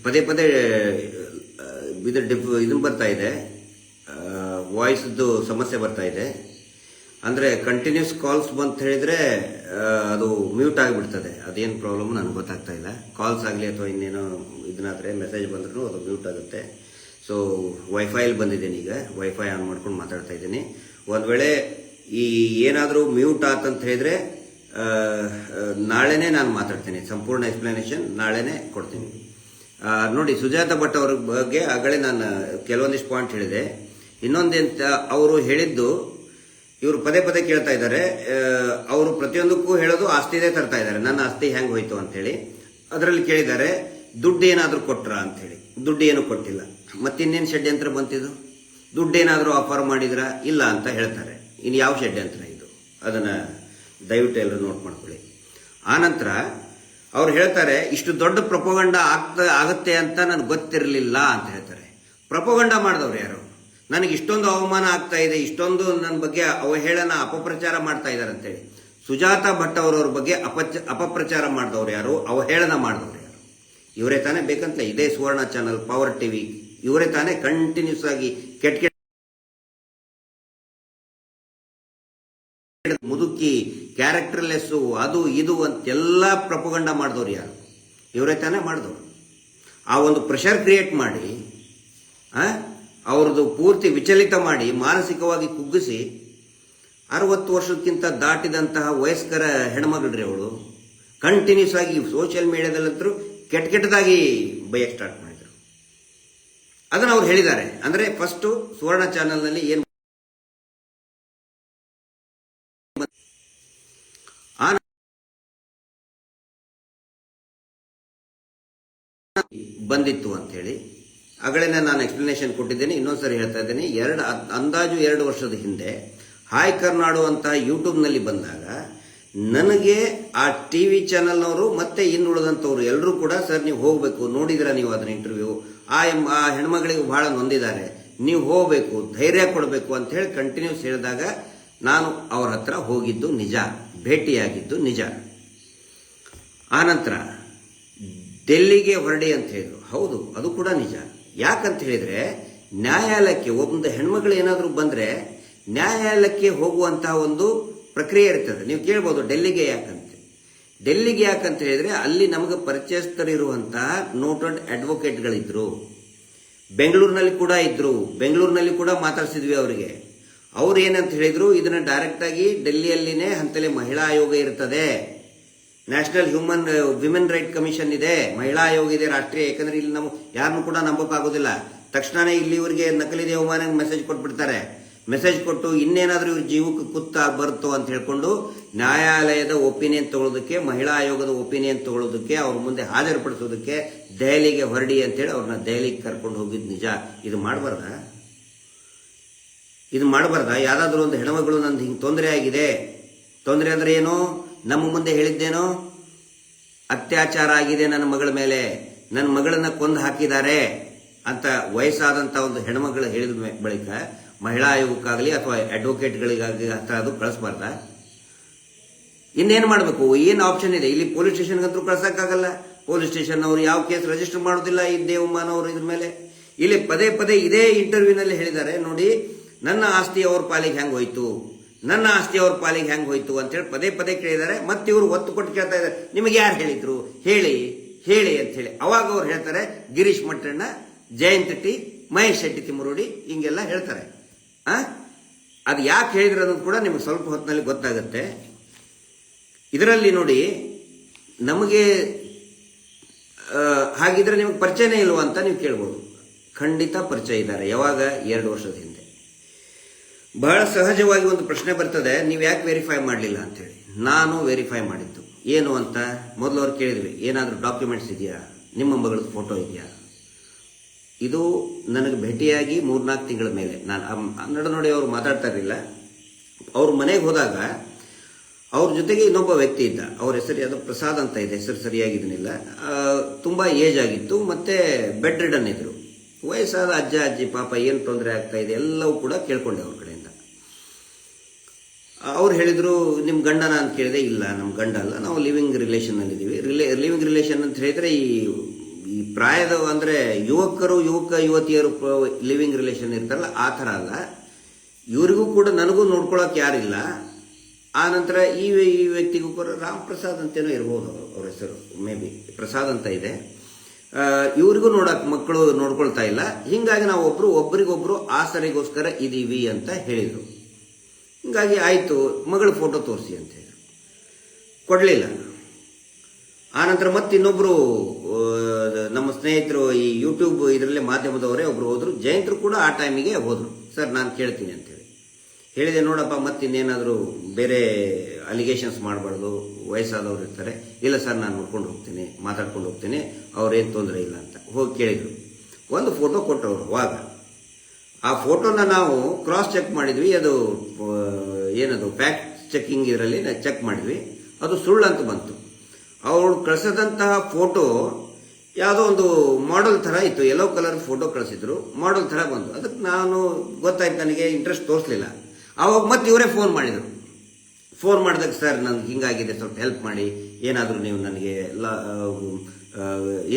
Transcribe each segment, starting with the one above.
ಪದೇ ಪದೇ ಇದನ್ನು ಬರ್ತಾ ಇದೆ, ವಾಯ್ಸ್ದು ಸಮಸ್ಯೆ ಬರ್ತಾ ಇದೆ. ಅಂದರೆ ಕಂಟಿನ್ಯೂಸ್ ಕಾಲ್ಸ್ ಬಂತ ಹೇಳಿದರೆ ಅದು ಮ್ಯೂಟ್ ಆಗಿಬಿಡ್ತದೆ. ಅದೇನು ಪ್ರಾಬ್ಲಮ್ ನನಗೆ ಗೊತ್ತಾಗ್ತಾ ಇಲ್ಲ. ಕಾಲ್ಸ್ ಆಗಲಿ ಅಥವಾ ಇನ್ನೇನೋ ಇದನ್ನಾದರೆ ಮೆಸೇಜ್ ಬಂದ್ರೂ ಅದು ಮ್ಯೂಟ್ ಆಗುತ್ತೆ. ಸೊ ವೈಫೈಲಿ ಬಂದಿದ್ದೀನಿ, ಈಗ ವೈಫೈ ಆನ್ ಮಾಡ್ಕೊಂಡು ಮಾತಾಡ್ತಾ ಇದ್ದೀನಿ. ಒಂದು ವೇಳೆ ಈ ಏನಾದರೂ ಮ್ಯೂಟ್ ಆತಂತ ಹೇಳಿದರೆ ನಾಳೆನೇ ನಾನು ಮಾತಾಡ್ತೀನಿ. ಸಂಪೂರ್ಣ ಎಕ್ಸ್ಪ್ಲನೇಷನ್ ನಾಳೆನೇ ಕೊಡ್ತೀನಿ. ನೋಡಿ, ಸುಜಾತ ಭಟ್ ಅವ್ರ ಬಗ್ಗೆ ಆಗಲೇ ನಾನು ಕೆಲವೊಂದಿಷ್ಟು ಪಾಯಿಂಟ್ ಹೇಳಿದೆ. ಇನ್ನೊಂದೆಂತ ಅವರು ಹೇಳಿದ್ದು, ಇವರು ಪದೇ ಪದೇ ಕೇಳ್ತಾ ಇದ್ದಾರೆ, ಅವರು ಪ್ರತಿಯೊಂದಕ್ಕೂ ಹೇಳೋದು ಆಸ್ತಿದೇ ತರ್ತಾ ಇದ್ದಾರೆ. ನನ್ನ ಆಸ್ತಿ ಹೆಂಗೆ ಹೋಯ್ತು ಅಂತೇಳಿ. ಅದರಲ್ಲಿ ಕೇಳಿದ್ದಾರೆ, ದುಡ್ಡು ಏನಾದರೂ ಕೊಟ್ರಾ ಅಂತೇಳಿ. ದುಡ್ಡು ಏನು ಕೊಟ್ಟಿಲ್ಲ. ಮತ್ತಿನ್ನೇನು ಷಡ್ಯಂತ್ರ ಬಂತಿದ್ದು? ದುಡ್ಡೇನಾದರೂ ಆಫರ್ ಮಾಡಿದ್ರಾ? ಇಲ್ಲ ಅಂತ ಹೇಳ್ತಾರೆ. ಇನ್ನು ಯಾವ ಷಡ್ಯಂತ್ರ ಇದು? ಅದನ್ನು ದಯವಿಟ್ಟು ಎಲ್ಲರೂ ನೋಟ್ ಮಾಡ್ಕೊಳ್ಳಿ. ಆನಂತರ ಅವ್ರು ಹೇಳ್ತಾರೆ, ಇಷ್ಟು ದೊಡ್ಡ ಪ್ರಪೋಗಂಡ ಆಗುತ್ತೆ ಅಂತ ನನಗೆ ಗೊತ್ತಿರಲಿಲ್ಲ ಅಂತ ಹೇಳ್ತಾರೆ. ಪ್ರಪೋಗಂಡ ಮಾಡಿದವ್ರು ಯಾರು? ನನಗೆ ಇಷ್ಟೊಂದು ಅವಮಾನ ಆಗ್ತಾ ಇದೆ, ಇಷ್ಟೊಂದು ನನ್ನ ಬಗ್ಗೆ ಅವಹೇಳನ ಅಪಪ್ರಚಾರ ಮಾಡ್ತಾ ಇದ್ದಾರೆ ಅಂತೇಳಿ. ಸುಜಾತ ಭಟ್ ಅವರವ್ರ ಬಗ್ಗೆ ಅಪಪ್ರಚಾರ ಮಾಡಿದವ್ರು ಯಾರು? ಅವಹೇಳನ ಮಾಡಿದವ್ರು ಯಾರು? ಇವರೇ ತಾನೇ ಬೇಕಂತ ಇದೇ ಸುವರ್ಣ ಚಾನಲ್, ಪವರ್ ಟಿವಿ, ಇವರೇ ತಾನೇ ಕಂಟಿನ್ಯೂಸ್ ಆಗಿ ಕೆಟ್ಟ ಮುದುಕಿ, ಕ್ಯಾರೆಕ್ಟರ್ಲೆಸ್ಸು, ಅದು ಇದು ಅಂತೆಲ್ಲ ಪ್ರಪೋಗಂಡ ಮಾಡಿದವ್ರು ಯಾರು? ಇವರೇ ತಾನೇ ಮಾಡಿದವರು. ಆ ಒಂದು ಪ್ರೆಷರ್ ಕ್ರಿಯೇಟ್ ಮಾಡಿ ಅವ್ರದ್ದು ಪೂರ್ತಿ ವಿಚಲಿತ ಮಾಡಿ, ಮಾನಸಿಕವಾಗಿ ಕುಗ್ಗಿಸಿ, 60 ವರ್ಷಕ್ಕಿಂತ ದಾಟಿದಂತಹ ವಯಸ್ಕರ ಹೆಣ್ಮಗಳ್ರಿ ಅವಳು. ಕಂಟಿನ್ಯೂಸ್ ಆಗಿ ಸೋಷಿಯಲ್ ಮೀಡಿಯಾದಲ್ಲಂತರೂ ಕೆಟ್ಟದಾಗಿ ಬೈಯಕ್ಕೆ ಸ್ಟಾರ್ಟ್ ಮಾಡಿದ್ರು. ಅದನ್ನು ಅವ್ರು ಹೇಳಿದ್ದಾರೆ. ಅಂದರೆ ಫಸ್ಟು ಸುವರ್ಣ ಚಾನೆಲ್ನಲ್ಲಿ ಏನು ಬಂದಿತ್ತು ಅಂತ ಹೇಳಿ ಆಗಲೇ ನಾನು ಎಕ್ಸ್ಪ್ಲನೇಷನ್ ಕೊಟ್ಟಿದ್ದೇನೆ. ಇನ್ನೊಂದ್ಸರಿ ಹೇಳ್ತಾ ಇದ್ದೇನೆ. ಅಂದಾಜು 2 ವರ್ಷದ ಹಿಂದೆ ಹಾಯ್ ಕರ್ನಾಡು ಅಂತ ಯೂಟ್ಯೂಬ್ನಲ್ಲಿ ಬಂದಾಗ ನನಗೆ ಆ ಟಿವಿ ಚಾನೆಲ್ನವರು ಮತ್ತೆ ಇನ್ನುಳಿದಂಥವ್ರು ಎಲ್ಲರೂ ಕೂಡ, ಸರ್ ನೀವು ಹೋಗಬೇಕು, ನೋಡಿದಿರ ನೀವು ಅದನ್ನ ಇಂಟರ್ವ್ಯೂ, ಆ ಹೆಣ್ಮಗಳಿಗೆ ಬಹಳ ನೊಂದಿದ್ದಾರೆ, ನೀವು ಹೋಗಬೇಕು, ಧೈರ್ಯ ಕೊಡಬೇಕು ಅಂತ ಹೇಳಿ ಕಂಟಿನ್ಯೂಸ್ ಹೇಳಿದಾಗ ನಾನು ಅವ್ರ ಹತ್ರ ಹೋಗಿದ್ದು ನಿಜ, ಭೇಟಿಯಾಗಿದ್ದು ನಿಜ. ಆನಂತರ ಡೆಲ್ಲಿಗೆ ಹೊರಡಿ ಅಂತ ಹೇಳಿದ್ರು. ಹೌದು, ಅದು ಕೂಡ ನಿಜ. ಯಾಕಂತ ಹೇಳಿದ್ರೆ, ನ್ಯಾಯಾಲಯಕ್ಕೆ ಒಂದು ಹೆಣ್ಮಗಳು ಏನಾದರೂ ಬಂದರೆ ನ್ಯಾಯಾಲಯಕ್ಕೆ ಹೋಗುವಂತಹ ಒಂದು ಪ್ರಕ್ರಿಯೆ ಇರ್ತದೆ. ನೀವು ಕೇಳ್ಬೋದು ಡೆಲ್ಲಿಗೆ ಯಾಕಂತ. ಡೆಲ್ಲಿಗೆ ಯಾಕಂತ ಹೇಳಿದ್ರೆ, ಅಲ್ಲಿ ನಮಗೆ ಪರಿಚಯಸ್ಥರಿರುವಂತಹ ನೋಟೆಡ್ ಅಡ್ವೊಕೇಟ್ಗಳಿದ್ರು. ಬೆಂಗಳೂರಿನಲ್ಲಿ ಕೂಡ ಇದ್ರು. ಬೆಂಗಳೂರಿನಲ್ಲಿ ಕೂಡ ಮಾತಾಡ್ಸಿದ್ವಿ ಅವರಿಗೆ. ಅವ್ರು ಏನಂತ ಹೇಳಿದ್ರು, ಇದನ್ನ ಡೈರೆಕ್ಟ್ ಆಗಿ ಡೆಲ್ಲಿಯಲ್ಲಿನೇ ಅಂತಲೇ ಮಹಿಳಾ ಆಯೋಗ ಇರ್ತದೆ, ನ್ಯಾಷನಲ್ ವಿಮೆನ್ ರೈಟ್ ಕಮಿಷನ್ ಇದೆ, ಮಹಿಳಾ ಆಯೋಗ ಇದೆ ರಾಷ್ಟ್ರೀಯ. ಯಾಕಂದ್ರೆ ಇಲ್ಲಿ ನಾವು ಯಾರನ್ನು ಕೂಡ ನಂಬೋಕ್ಕಾಗೋದಿಲ್ಲ. ತಕ್ಷಣನೇ ಇಲ್ಲಿ ಇವರಿಗೆ ನಕಲಿ ದೇವಮಾನ ಮೆಸೇಜ್ ಕೊಟ್ಬಿಡ್ತಾರೆ. ಮೆಸೇಜ್ ಕೊಟ್ಟು ಇನ್ನೇನಾದ್ರೂ ಇವ್ರ ಜೀವಕ್ಕೆ ಕುತ್ತ ಬರುತ್ತೋ ಅಂತ ಹೇಳ್ಕೊಂಡು ನ್ಯಾಯಾಲಯದ ಒಪಿನಿಯನ್ ತಗೊಳ್ಳೋದಕ್ಕೆ, ಮಹಿಳಾ ಆಯೋಗದ ಒಪಿನಿಯನ್ ತಗೊಳ್ಳೋದಕ್ಕೆ, ಅವ್ರ ಮುಂದೆ ಹಾಜರುಪಡಿಸೋದಕ್ಕೆ ದೆಹಲಿಗೆ ಹೊರಡಿ ಅಂತೇಳಿ ಅವ್ರನ್ನ ದೆಹಲಿಗೆ ಕರ್ಕೊಂಡು ಹೋಗಿದ್ದು ನಿಜ. ಇದು ಮಾಡಬಾರ್ದ? ಯಾರಾದರೂ ಒಂದು ಹೆಣ್ಮಗಳು ನಂದು ಹಿಂಗೆ ತೊಂದರೆ ಆಗಿದೆ, ತೊಂದರೆ ಅಂದ್ರೆ ಏನು? ನಮ್ಮ ಮುಂದೆ ಹೇಳಿದ್ದೇನೋ, ಅತ್ಯಾಚಾರ ಆಗಿದೆ ನನ್ನ ಮಗಳ ಮೇಲೆ, ನನ್ನ ಮಗಳನ್ನ ಕೊಂದು ಹಾಕಿದ್ದಾರೆ ಅಂತ ವಯಸ್ಸಾದಂಥ ಒಂದು ಹೆಣ್ಮಗಳು ಹೇಳಿದ ಬಳಿಕ ಮಹಿಳಾ ಆಯೋಗಕ್ಕಾಗಲಿ ಅಥವಾ ಅಡ್ವೊಕೇಟ್ಗಳಿಗಾಗಲಿ ಹತ್ರ ಅದು ಕಳಿಸ್ಬಾರ್ದ? ಇನ್ನೇನು ಮಾಡಬೇಕು? ಏನು ಆಪ್ಷನ್ ಇದೆ ಇಲ್ಲಿ? ಪೊಲೀಸ್ ಸ್ಟೇಷನ್ಗಂತೂ ಕಳ್ಸಕ್ಕಾಗಲ್ಲ. ಪೊಲೀಸ್ ಸ್ಟೇಷನ್ ಅವರು ಯಾವ ಕೇಸ್ ರಿಜಿಸ್ಟರ್ ಮಾಡೋದಿಲ್ಲ ಈ ದೇವಮಾನ ಅವರು ಇದ್ರ ಮೇಲೆ. ಇಲ್ಲಿ ಪದೇ ಪದೇ ಇದೇ ಇಂಟರ್ವ್ಯೂನಲ್ಲಿ ಹೇಳಿದ್ದಾರೆ, ನೋಡಿ ನನ್ನ ಆಸ್ತಿ ಅವ್ರ ಪಾಲಿಗೆ ಹೆಂಗೆ ಹೋಯ್ತು, ನನ್ನ ಆಸ್ತಿ ಅವ್ರ ಪಾಲಿಗೆ ಹೆಂಗೆ ಹೋಯ್ತು ಅಂತೇಳಿ ಪದೇ ಪದೇ ಕೇಳಿದ್ದಾರೆ. ಮತ್ತೆ ಇವರು ಒತ್ತು ಕೊಟ್ಟು ಕೇಳ್ತಾ ಇದ್ದಾರೆ, ನಿಮಗೆ ಯಾರು ಹೇಳಿದ್ರು ಹೇಳಿ ಹೇಳಿ ಅಂತ ಹೇಳಿ. ಅವಾಗ ಅವ್ರು ಹೇಳ್ತಾರೆ, ಗಿರೀಶ್ ಮಟ್ಟಣ್ಣ, ಜಯಂತ್ ಟಿ, ಮಹೇಶ್ ಶೆಟ್ಟಿ ತಿಮ್ಮರೋಡಿ ಹಿಂಗೆಲ್ಲ ಹೇಳ್ತಾರೆ. ಅದು ಯಾಕೆ ಹೇಳಿದ್ರು ಅನ್ನೋದು ಕೂಡ ನಿಮಗೆ ಸ್ವಲ್ಪ ಹೊತ್ತಿನಲ್ಲಿ ಗೊತ್ತಾಗುತ್ತೆ. ಇದರಲ್ಲಿ ನೋಡಿ, ನಮಗೆ ಹಾಗಿದ್ರೆ ನಿಮಗೆ ಪರಿಚಯನೇ ಇಲ್ವಾ ಅಂತ ನೀವು ಕೇಳ್ಬೋದು. ಖಂಡಿತ ಪರಿಚಯ ಇದ್ದಾರೆ. ಯಾವಾಗ? 2 ವರ್ಷದ ಹಿಂದೆ. ಬಹಳ ಸಹಜವಾಗಿ ಒಂದು ಪ್ರಶ್ನೆ ಬರ್ತದೆ, ನೀವು ಯಾಕೆ ವೆರಿಫೈ ಮಾಡಲಿಲ್ಲ ಅಂತೇಳಿ. ನಾನು ವೆರಿಫೈ ಮಾಡಿದ್ದು ಏನು ಅಂತ ಮೊದಲು ಅವ್ರು ಕೇಳಿದ್ವಿ, ಏನಾದರೂ ಡಾಕ್ಯುಮೆಂಟ್ಸ್ ಇದೆಯಾ, ನಿಮ್ಮ ಮಗಳದ್ದು ಫೋಟೋ ಇದೆಯಾ. ಇದು ನನಗೆ ಭೇಟಿಯಾಗಿ 3-4 ತಿಂಗಳ ಮೇಲೆ. ನಾನು ನೋಡಿ ಅವರು ಮಾತಾಡ್ತಾ ಇರಲಿಲ್ಲ. ಅವ್ರ ಮನೆಗೆ ಹೋದಾಗ ಅವ್ರ ಜೊತೆಗೆ ಇನ್ನೊಬ್ಬ ವ್ಯಕ್ತಿ ಇದ್ದ. ಅವ್ರ ಹೆಸರು ಯಾವುದೋ ಪ್ರಸಾದ್ ಅಂತ ಇದೆ, ಹೆಸರು ಸರಿಯಾಗಿದ್ದನಿಲ್ಲ. ತುಂಬ ಏಜ್ ಆಗಿತ್ತು, ಮತ್ತೆ ಬೆಡ್ ರಿಡನ್ ಇದ್ರು. ವಯಸ್ಸಾದ ಅಜ್ಜ ಅಜ್ಜಿ, ಪಾಪ ಏನು ತೊಂದರೆ ಆಗ್ತಾ ಇದೆ ಎಲ್ಲವೂ ಕೂಡ ಕೇಳ್ಕೊಂಡೆ ಅವ್ರ ಕಡೆಯಿಂದ. ಅವ್ರು ಹೇಳಿದ್ರು, ನಿಮ್ಮ ಗಂಡನ ಅಂತ ಕೇಳಿದೆ. ಇಲ್ಲ, ನಮ್ಮ ಗಂಡ ಅಲ್ಲ, ನಾವು ಲಿವಿಂಗ್ ರಿಲೇಷನ್ನಲ್ಲಿದ್ದೀವಿ. ಲಿವಿಂಗ್ ರಿಲೇಷನ್ ಅಂತ ಹೇಳಿದ್ರೆ ಈ ಈ ಪ್ರಾಯದ ಅಂದರೆ ಯುವಕ ಯುವತಿಯರು ಲಿವಿಂಗ್ ರಿಲೇಷನ್ ಇರ್ತಾರಲ್ಲ ಆ ಥರ ಅಲ್ಲ. ಇವರಿಗೂ ಕೂಡ ನನಗೂ ನೋಡ್ಕೊಳಕ್ಕೆ ಯಾರಿಲ್ಲ. ಆ ನಂತರ ಈ ವ್ಯಕ್ತಿಗೂ ಕೂಡ ರಾಮ್ ಪ್ರಸಾದ್ ಅಂತೇನೋ ಇರ್ಬೋದು ಅವ್ರ ಹೆಸರು, ಮೇ ಬಿ ಪ್ರಸಾದ್ ಅಂತ ಇದೆ. ಇವರಿಗೂ ಮಕ್ಕಳು ನೋಡ್ಕೊಳ್ತಾ ಇಲ್ಲ. ಹಿಂಗಾಗಿ ನಾವು ಒಬ್ರಿಗೊಬ್ರು ಆಸರಿಗೋಸ್ಕರ ಇದೀವಿ ಅಂತ ಹೇಳಿದರು. ಹಿಂಗಾಗಿ ಆಯಿತು, ಮಗಳ ಫೋಟೋ ತೋರಿಸಿ ಅಂತ ಹೇಳಿದ್ರು. ಕೊಡಲಿಲ್ಲ. ಆನಂತರ ಮತ್ತೆ ಇನ್ನೊಬ್ರು ನಮ್ಮ ಸ್ನೇಹಿತರು ಈ ಯೂಟ್ಯೂಬ್ ಇದರಲ್ಲೇ ಮಾಧ್ಯಮದವರೇ ಒಬ್ರು ಹೋದ್ರು. ಜಯಂತರು ಕೂಡ ಆ ಟೈಮಿಗೆ ಹೋದ್ರು. ಸರ್ ನಾನು ಕೇಳ್ತೀನಿ ಅಂತೇಳಿ ಹೇಳಿದೆ. ನೋಡಪ್ಪ ಮತ್ತೆ ಇನ್ನೇನಾದರೂ ಬೇರೆ ಅಲಿಗೇಷನ್ಸ್ ಮಾಡಬಾರ್ದು, ವಯಸ್ಸಾದವ್ರು ಇರ್ತಾರೆ. ಇಲ್ಲ ಸರ್ ನಾನು ನೋಡ್ಕೊಂಡು ಹೋಗ್ತೀನಿ, ಮಾತಾಡ್ಕೊಂಡು ಹೋಗ್ತೀನಿ, ಅವ್ರೇನು ತೊಂದರೆ ಇಲ್ಲ ಅಂತ ಹೋಗಿ ಕೇಳಿದರು. ಒಂದು ಫೋಟೋ ಕೊಟ್ಟರು. ಅವಾಗ ಆ ಫೋಟೋನ ನಾವು ಕ್ರಾಸ್ ಚೆಕ್ ಮಾಡಿದ್ವಿ. ಅದು ಏನದು ಫ್ಯಾಕ್ಟ್ ಚೆಕಿಂಗ್ ಇದರಲ್ಲಿ ಚೆಕ್ ಮಾಡಿದ್ವಿ. ಅದು ಸುಳ್ಳು ಅಂತ ಬಂತು. ಅವರು ಕಳಿಸಿದಂತಹ ಫೋಟೋ ಯಾವುದೋ ಒಂದು ಮಾಡೆಲ್ ಥರ ಇತ್ತು. ಯೆಲ್ಲೋ ಕಲರ್ ಫೋಟೋ ಕಳಿಸಿದ್ರು, ಮಾಡೆಲ್ ಥರ ಬಂತು. ಅದಕ್ಕೆ ನಾನು ಗೊತ್ತಾಯ್ತು, ನನಗೆ ಇಂಟ್ರೆಸ್ಟ್ ತೋರಿಸಲಿಲ್ಲ. ಆವಾಗ ಮತ್ತೆ ಇವರೇ ಫೋನ್ ಮಾಡಿದರು. ಫೋನ್ ಮಾಡಿದಾಗ ಸರ್ ನನಗೆ ಹಿಂಗಾಗಿದೆ, ಸ್ವಲ್ಪ ಹೆಲ್ಪ್ ಮಾಡಿ, ಏನಾದರೂ ನೀವು ನನಗೆ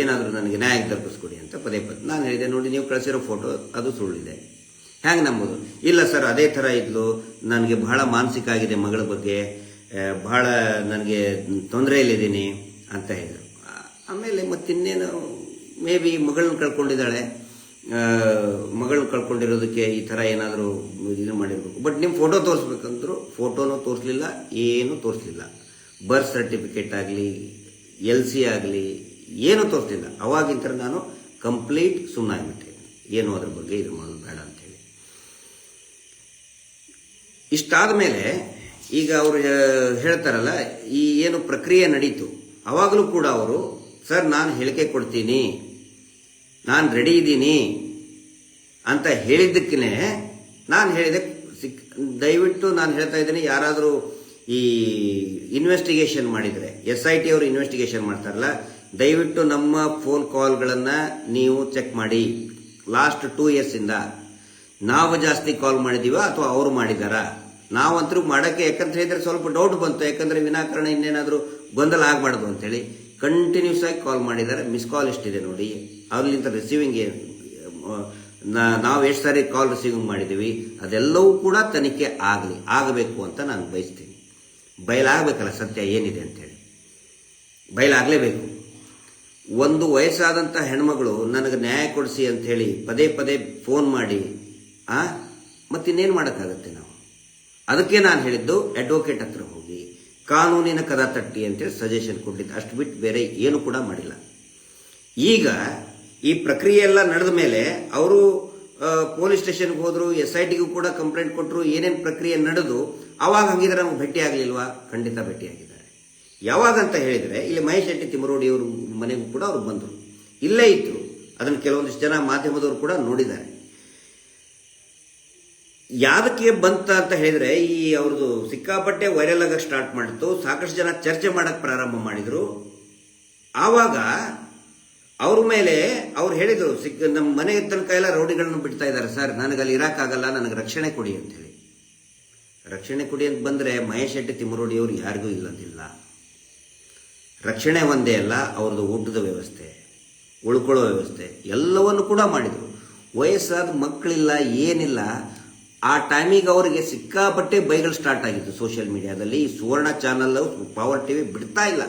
ಏನಾದರೂ ನನಗೆ ನ್ಯಾಯ ದೊರಕಿಸ್ಕೊಡಿ ಅಂತ ಪದೇ ನಾನು ಹೇಳಿದೆ. ನೋಡಿ ನೀವು ಕಳಿಸಿರೋ ಫೋಟೋ ಅದು ಸುಳ್ಳಿದೆ, ಹ್ಯಾಂಗೆ ನಂಬೋದು? ಇಲ್ಲ ಸರ್ ಅದೇ ಥರ ಇದ್ಲು, ನನಗೆ ಬಹಳ ಮಾನಸಿಕ ಆಗಿದೆ, ಮಗಳ ಬಗ್ಗೆ ಬಹಳ ನನಗೆ ತೊಂದರೆಯಲ್ಲಿದ್ದೀನಿ ಅಂತ ಹೇಳಿದರು. ಆಮೇಲೆ ಮತ್ತಿನ್ನೇನು, ಮೇ ಬಿ ಮಗಳನ್ನ ಕಳ್ಕೊಂಡಿದ್ದಾಳೆ, ಮಗಳನ್ನ ಕಳ್ಕೊಂಡಿರೋದಕ್ಕೆ ಈ ಥರ ಏನಾದರೂ ಇದು ಮಾಡಿರ್ಬೇಕು. ಬಟ್ ನಿಮ್ಮ ಫೋಟೋ ತೋರಿಸ್ಬೇಕಂದ್ರು ಫೋಟೋನೂ ತೋರಿಸ್ಲಿಲ್ಲ, ಏನೂ ತೋರಿಸ್ಲಿಲ್ಲ. ಬರ್ತ್ ಸರ್ಟಿಫಿಕೇಟ್ ಆಗಲಿ, LC ಆಗಲಿ ಏನೂ ತೋರಿಸ್ಲಿಲ್ಲ. ಅವಾಗಿಂತ ನಾನು ಕಂಪ್ಲೀಟ್ ಸುಮ್ಮನಾಗ್ಬಿಟ್ಟೆ, ಏನು ಅದ್ರ ಬಗ್ಗೆ ಇದು ಮಾಡೋದು ಬೇಡ ಅಂತೇಳಿ. ಇಷ್ಟಾದ ಮೇಲೆ ಈಗ ಅವರು ಹೇಳ್ತಾರಲ್ಲ, ಈ ಏನು ಪ್ರಕ್ರಿಯೆ ನಡೀತು, ಅವಾಗಲೂ ಕೂಡ ಅವರು ಸರ್ ನಾನು ಹೇಳಿಕೆ ಕೊಡ್ತೀನಿ, ನಾನು ರೆಡಿ ಇದ್ದೀನಿ ಅಂತ ಹೇಳಿದ್ದಕ್ಕೇ ನಾನು ಹೇಳಿದೆ, ದಯವಿಟ್ಟು ನಾನು ಹೇಳ್ತಾ ಇದ್ದೀನಿ, ಯಾರಾದರೂ ಈ ಇನ್ವೆಸ್ಟಿಗೇಷನ್ ಮಾಡಿದರೆ, SIT ಅವರು ಇನ್ವೆಸ್ಟಿಗೇಷನ್ ಮಾಡ್ತಾರಲ್ಲ, ದಯವಿಟ್ಟು ನಮ್ಮ ಫೋನ್ ಕಾಲ್ಗಳನ್ನು ನೀವು ಚೆಕ್ ಮಾಡಿ. ಲಾಸ್ಟ್ 2 ಇಯರ್ಸಿಂದ ನಾವು ಜಾಸ್ತಿ ಕಾಲ್ ಮಾಡಿದೀವ ಅಥವಾ ಅವರು ಮಾಡಿದಾರ? ನಾವಂತರೂ ಮಾಡೋಕ್ಕೆ, ಯಾಕಂತ ಹೇಳಿದ್ರೆ ಸ್ವಲ್ಪ ಡೌಟ್ ಬಂತು, ಯಾಕಂದರೆ ವಿನಾಕಾರಣ ಇನ್ನೇನಾದರೂ ಗೊಂದಲ ಆಗಬಾರ್ದು ಅಂತೇಳಿ ಕಂಟಿನ್ಯೂಸ್ ಆಗಿ ಕಾಲ್ ಮಾಡಿದ್ದಾರೆ. ಮಿಸ್ ಕಾಲ್ ಎಷ್ಟಿದೆ ನೋಡಿ, ಅಲ್ಲಿಂದ ರಿಸೀವಿಂಗ್ ನಾವು ಎಷ್ಟು ಸಾರಿ ಕಾಲ್ ರಿಸೀವಿಂಗ್ ಮಾಡಿದ್ದೀವಿ, ಅದೆಲ್ಲವೂ ಕೂಡ ತನಿಖೆ ಆಗಬೇಕು ಅಂತ ನಾನು ಬಯಸ್ತೀನಿ. ಬಯಲಾಗಬೇಕಲ್ಲ ಸತ್ಯ ಏನಿದೆ ಅಂತೇಳಿ, ಬಯಲಾಗಲೇಬೇಕು. ಒಂದು ವಯಸ್ಸಾದಂಥ ಹೆಣ್ಮಗಳು ನನಗೆ ನ್ಯಾಯ ಕೊಡಿಸಿ ಅಂಥೇಳಿ ಪದೇ ಪದೇ ಫೋನ್ ಮಾಡಿ ಮತ್ತಿನ್ನೇನು ಮಾಡೋಕ್ಕಾಗತ್ತೆ ನಾವು? ಅದಕ್ಕೆ ನಾನು ಹೇಳಿದ್ದು ಅಡ್ವೊಕೇಟ್ ಹತ್ರ ಹೋಗಿ ಕಾನೂನಿನ ಕದ ತಟ್ಟಿ ಅಂತೇಳಿ ಸಜೆಷನ್ ಕೊಟ್ಟಿದ್ದು, ಅಷ್ಟು ಬಿಟ್ಟು ಬೇರೆ ಏನು ಕೂಡ ಮಾಡಿಲ್ಲ. ಈಗ ಈ ಪ್ರಕ್ರಿಯೆ ಎಲ್ಲ ನಡೆದ ಮೇಲೆ ಅವರು ಪೊಲೀಸ್ ಸ್ಟೇಷನ್ಗೆ ಹೋದ್ರು, SITಗೂ ಕೂಡ ಕಂಪ್ಲೇಂಟ್ ಕೊಟ್ಟರು, ಏನೇನು ಪ್ರಕ್ರಿಯೆ ನಡೆದು ಅವಾಗ ಹಂಗಿದ್ರೆ ನಮ್ಗೆ ಭೇಟಿ ಆಗಲಿಲ್ವಾ? ಖಂಡಿತ ಭೇಟಿಯಾಗಿದ್ದಾರೆ. ಯಾವಾಗ ಅಂತ ಹೇಳಿದರೆ, ಇಲ್ಲಿ ಮಹೇಶ್ ಶೆಟ್ಟಿ ತಿಮರೋಡಿ ಅವರು ಮನೆಗೂ ಕೂಡ ಅವರು ಬಂದರು, ಇಲ್ಲೇ ಇದ್ರು. ಅದನ್ನು ಕೆಲವೊಂದಿಷ್ಟು ಜನ ಮಾಧ್ಯಮದವರು ಕೂಡ ನೋಡಿದ್ದಾರೆ. ಯಾದಕ್ಕೆ ಬಂತ ಅಂತ ಹೇಳಿದ್ರೆ, ಈ ಅವ್ರದ್ದು ಸಿಕ್ಕಾಪಟ್ಟೆ ವೈರಲ್ ಆಗಕ್ಕೆ ಸ್ಟಾರ್ಟ್ ಮಾಡಿತ್ತು. ಸಾಕಷ್ಟು ಜನ ಚರ್ಚೆ ಮಾಡಕ್ಕೆ ಪ್ರಾರಂಭ ಮಾಡಿದ್ರು. ಆವಾಗ ಅವ್ರ ಮೇಲೆ ಅವ್ರು ಹೇಳಿದ್ರು, ನಮ್ಮ ಮನೆ ತನಕ ಎಲ್ಲ ರೌಡಿಗಳನ್ನು ಬಿಡ್ತಾ ಇದ್ದಾರೆ ಸರ್, ನನಗಲ್ಲಿ ಇರೋಕ್ಕಾಗಲ್ಲ, ನನಗೆ ರಕ್ಷಣೆ ಕೊಡಿ ಅಂತೇಳಿ. ರಕ್ಷಣೆ ಕೊಡಿ ಅಂತ ಬಂದರೆ ಮಹೇಶ್ ಶೆಟ್ಟಿ ತಿಮರೋಡಿ ಅವರು ಯಾರಿಗೂ ಇಲ್ಲದಿಲ್ಲ. ರಕ್ಷಣೆ ಒಂದೇ ಅಲ್ಲ, ಅವ್ರದ್ದು ಊಟದ ವ್ಯವಸ್ಥೆ, ಉಳ್ಕೊಳ್ಳೋ ವ್ಯವಸ್ಥೆ ಎಲ್ಲವನ್ನು ಕೂಡ ಮಾಡಿದರು. ವಯಸ್ಸಾದ ಮಕ್ಕಳಿಲ್ಲ, ಏನಿಲ್ಲ. ಆ ಟೈಮಿಗೆ ಅವರಿಗೆ ಸಿಕ್ಕಾಪಟ್ಟೆ ಬೈಗಳು ಸ್ಟಾರ್ಟ್ ಆಗಿತ್ತು ಸೋಷಿಯಲ್ ಮೀಡಿಯಾದಲ್ಲಿ. ಈ ಸುವರ್ಣ ಚಾನಲ್, ಪವರ್ TV ಬಿಡ್ತಾ ಇಲ್ಲ,